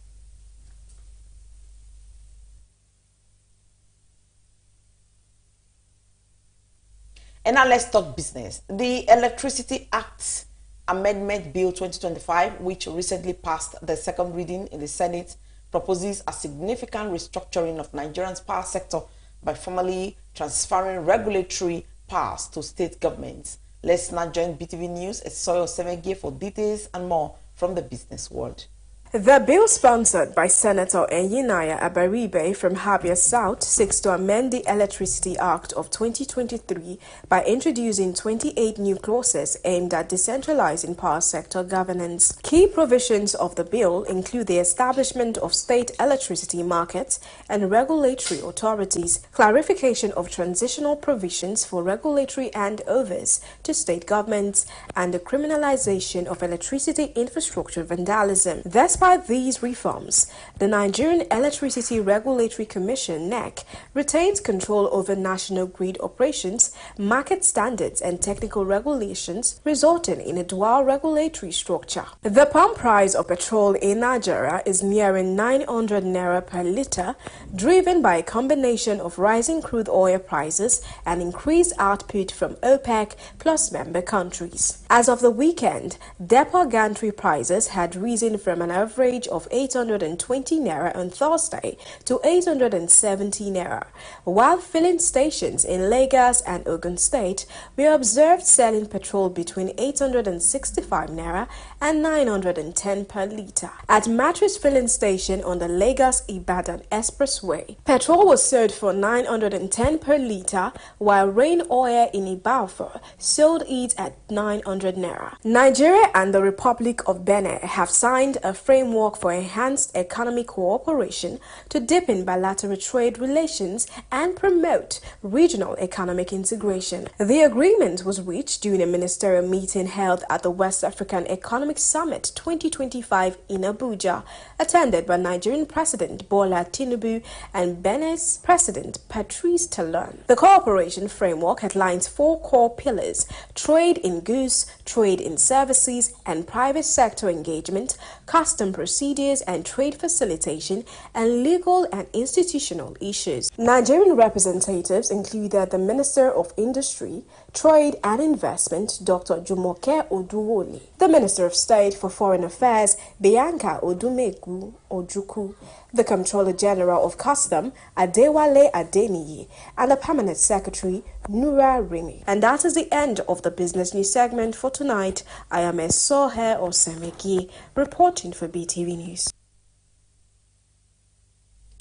And now let's talk business. The Electricity Act Amendment Bill 2025, which recently passed the second reading in the Senate, proposes a significant restructuring of Nigeria's power sector by formally transferring regulatory powers to state governments. Let's now join BeeTv News at Soyo 7G for details and more from the business world. The bill, sponsored by Senator Enyinaya Abaribe from Habia South, seeks to amend the Electricity Act of 2023 by introducing 28 new clauses aimed at decentralizing power sector governance. Key provisions of the bill include the establishment of state electricity markets and regulatory authorities, clarification of transitional provisions for regulatory handovers to state governments, and the criminalization of electricity infrastructure vandalism. Despite these reforms, the Nigerian Electricity Regulatory Commission (NEC) retains control over national grid operations, market standards, and technical regulations, resulting in a dual regulatory structure. The pump price of petrol in Nigeria is nearing 900 naira per litre, driven by a combination of rising crude oil prices and increased output from OPEC plus member countries. As of the weekend, depot gantry prices had risen from an average of 820 naira on Thursday to 870 naira, while filling stations in Lagos and Ogun State were observed selling petrol between 865 naira and 910 per litre. At Mattress Filling Station on the Lagos-Ibadan Expressway, petrol was sold for 910 per litre, while Rain Oil in Ibadan sold it at 900 naira. Nigeria and the Republic of Benin have signed a framework for enhanced economic cooperation to deepen bilateral trade relations and promote regional economic integration. The agreement was reached during a ministerial meeting held at the West African Economic Summit 2025 in Abuja, attended by Nigerian President Bola Tinubu and Benin's President Patrice Talon. The cooperation framework outlines 4 core pillars: trade in goods, trade in services, and private sector engagement, custom procedures and trade facilitation, and legal and institutional issues. Nigerian representatives included the Minister of Industry, Trade and Investment, Dr. Jumoke Oduwole, the Minister of State for Foreign Affairs, Bianca Odumegu Ojuku, the Comptroller General of Custom, Adewale Adeniyi, and the Permanent Secretary, Nura Rimi. And that is the end of the business news segment for tonight. I am Esohe Osemeki, reporting for BeeTv News.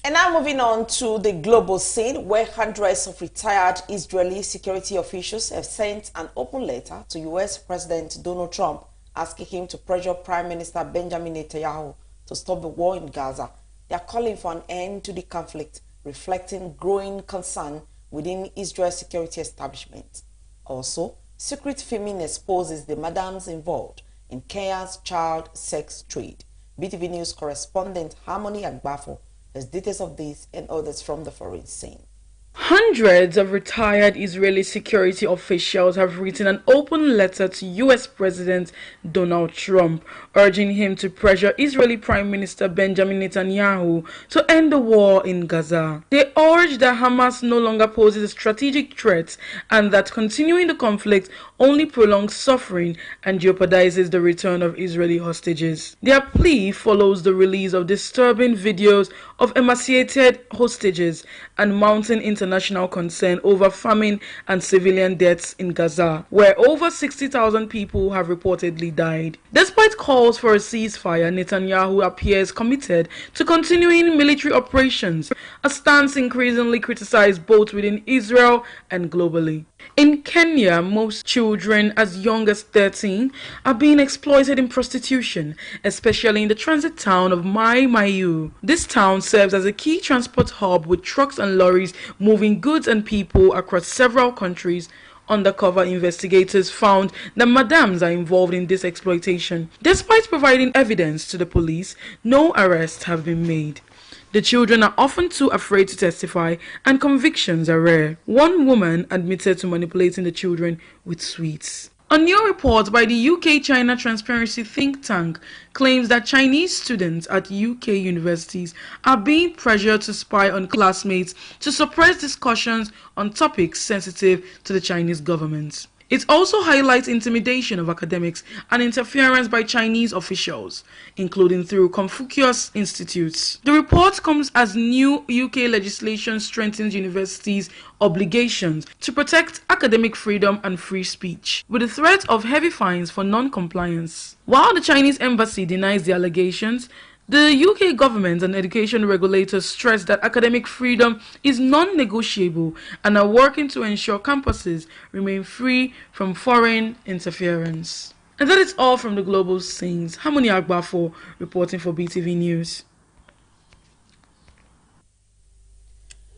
And now moving on to the global scene, where hundreds of retired Israeli security officials have sent an open letter to U.S. President Donald Trump asking him to pressure Prime Minister Benjamin Netanyahu to stop the war in Gaza. They are calling for an end to the conflict, reflecting growing concern within Israel's security establishment. Also, secret filming exposes the madams involved in Kenya's child sex trade. BeeTv News correspondent Harmony Agbafo has details of this and others from the foreign scene. Hundreds of retired Israeli security officials have written an open letter to U.S. President Donald Trump, urging him to pressure Israeli Prime Minister Benjamin Netanyahu to end the war in Gaza. They urge that Hamas no longer poses a strategic threat and that continuing the conflict only prolongs suffering and jeopardizes the return of Israeli hostages. Their plea follows the release of disturbing videos of emaciated hostages and mounting international international concern over famine and civilian deaths in Gaza, where over 60,000 people have reportedly died. Despite calls for a ceasefire, Netanyahu appears committed to continuing military operations, a stance increasingly criticized both within Israel and globally. In Kenya, most children as young as 13 are being exploited in prostitution, especially in the transit town of Mai Mahiu. This town serves as a key transport hub with trucks and lorries moving goods and people across several countries. Undercover investigators found that madams are involved in this exploitation. Despite providing evidence to the police, no arrests have been made. The children are often too afraid to testify, and convictions are rare. One woman admitted to manipulating the children with sweets. A new report by the UK-China Transparency think tank claims that Chinese students at UK universities are being pressured to spy on classmates to suppress discussions on topics sensitive to the Chinese government. It also highlights intimidation of academics and interference by Chinese officials, including through Confucius Institutes. The report comes as new UK legislation strengthens universities' obligations to protect academic freedom and free speech, with the threat of heavy fines for non-compliance. While the Chinese embassy denies the allegations, the UK government and education regulators stress that academic freedom is non-negotiable and are working to ensure campuses remain free from foreign interference. And that is all from the global scenes. Harmony Agbafo reporting for BeeTv News.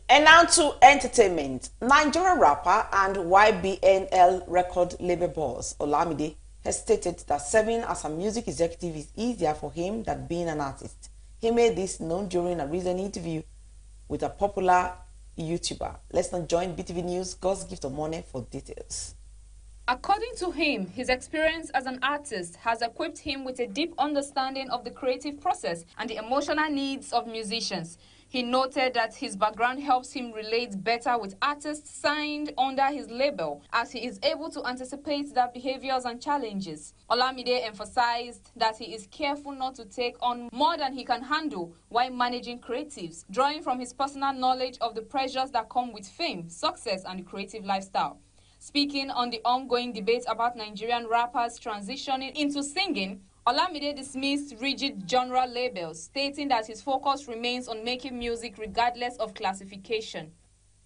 And now to entertainment. Nigerian rapper and YBNL record label boss Olamide has stated that serving as a music executive is easier for him than being an artist. He made this known during a recent interview with a popular YouTuber. Let's now join BeeTv News, God's Gift of Money, for details. According to him, his experience as an artist has equipped him with a deep understanding of the creative process and the emotional needs of musicians. He noted that his background helps him relate better with artists signed under his label, as he is able to anticipate their behaviors and challenges. Olamide emphasized that he is careful not to take on more than he can handle while managing creatives, drawing from his personal knowledge of the pressures that come with fame, success, and the creative lifestyle. Speaking on the ongoing debate about Nigerian rappers transitioning into singing, Olamide dismissed rigid genre labels, stating that his focus remains on making music regardless of classification.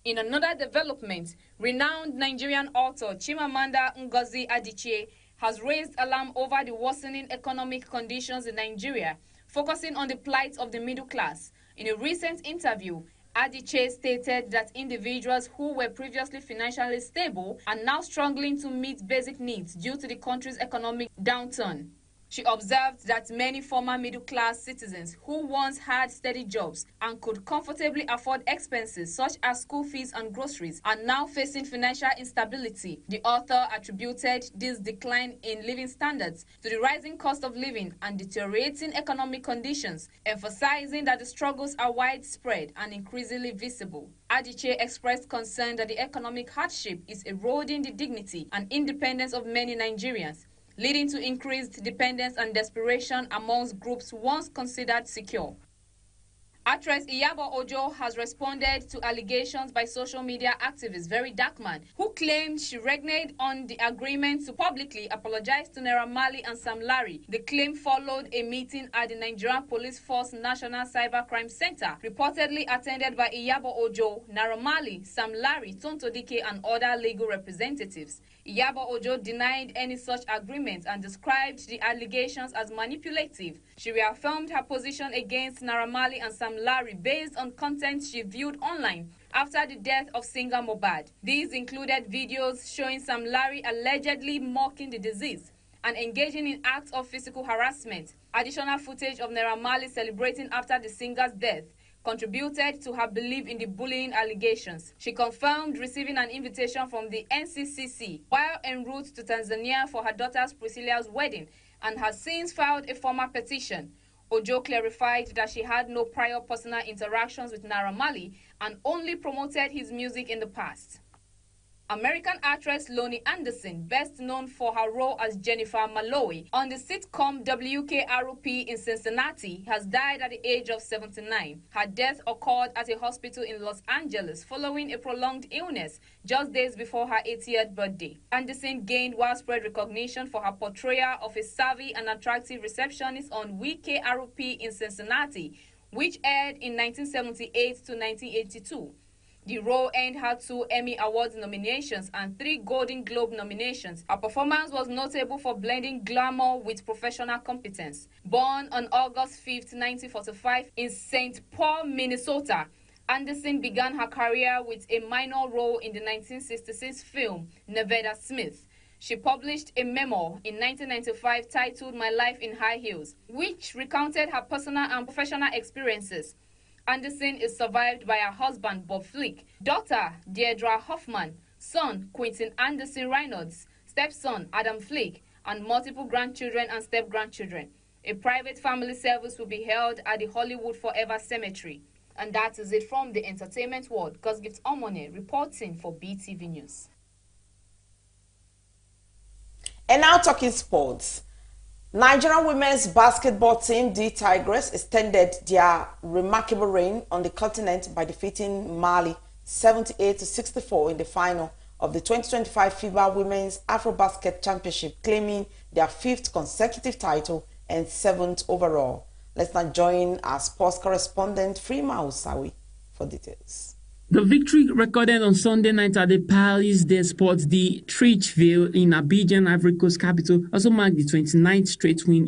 In another development, renowned Nigerian author Chimamanda Ngozi Adichie has raised alarm over the worsening economic conditions in Nigeria, focusing on the plight of the middle class. In a recent interview, Adichie stated that individuals who were previously financially stable are now struggling to meet basic needs due to the country's economic downturn. She observed that many former middle-class citizens who once had steady jobs and could comfortably afford expenses such as school fees and groceries are now facing financial instability. The author attributed this decline in living standards to the rising cost of living and deteriorating economic conditions, emphasizing that the struggles are widespread and increasingly visible. Adichie expressed concern that the economic hardship is eroding the dignity and independence of many Nigerians, leading to increased dependence and desperation amongst groups once considered secure. Actress Iyabo Ojo has responded to allegations by social media activist Very Darkman, who claimed she reneged on the agreement to publicly apologize to Naira Marley and Sam Larry. The claim followed a meeting at the Nigerian Police Force National Cybercrime Center, reportedly attended by Iyabo Ojo, Naira Marley, Sam Larry, Tonto Dike, and other legal representatives. Iyabo Ojo denied any such agreement and described the allegations as manipulative. She reaffirmed her position against Naira Marley and Sam Larry based on content she viewed online after the death of singer Mohbad. These included videos showing Sam Larry allegedly mocking the deceased and engaging in acts of physical harassment. Additional footage of Naira Marley celebrating after the singer's death contributed to her belief in the bullying allegations. She confirmed receiving an invitation from the NCCC while en route to Tanzania for her daughter's Priscilla's wedding and has since filed a formal petition. Ojo clarified that she had no prior personal interactions with Naira Marley and only promoted his music in the past. American actress Loni Anderson, best known for her role as Jennifer Malloy on the sitcom WKRP in Cincinnati, has died at the age of 79. Her death occurred at a hospital in Los Angeles following a prolonged illness just days before her 80th birthday. Anderson gained widespread recognition for her portrayal of a savvy and attractive receptionist on WKRP in Cincinnati, which aired in 1978 to 1982. The role earned her 2 Emmy Awards nominations and 3 Golden Globe nominations. Her performance was notable for blending glamour with professional competence. Born on August 5, 1945 in St. Paul, Minnesota, Anderson began her career with a minor role in the 1966 film Nevada Smith. She published a memoir in 1995 titled My Life in High Heels, which recounted her personal and professional experiences. Anderson is survived by her husband, Bob Flick, daughter, Deirdre Hoffman, son, Quentin Anderson Reynolds, stepson, Adam Flick, and multiple grandchildren and step-grandchildren. A private family service will be held at the Hollywood Forever Cemetery. And that is it from the entertainment world. Gosgift Omone reporting for BeeTv News. And now talking sports. Nigerian women's basketball team, the Tigress, extended their remarkable reign on the continent by defeating Mali 78-64 in the final of the 2025 FIBA Women's Afrobasket Championship, claiming their 5th consecutive title and 7th overall. Let's now join our sports correspondent, Freema Usawi, for details. The victory recorded on Sunday night at the Palais des Sports de Treichville in Abidjan, Ivory Coast capital, also marked the 29th straight win in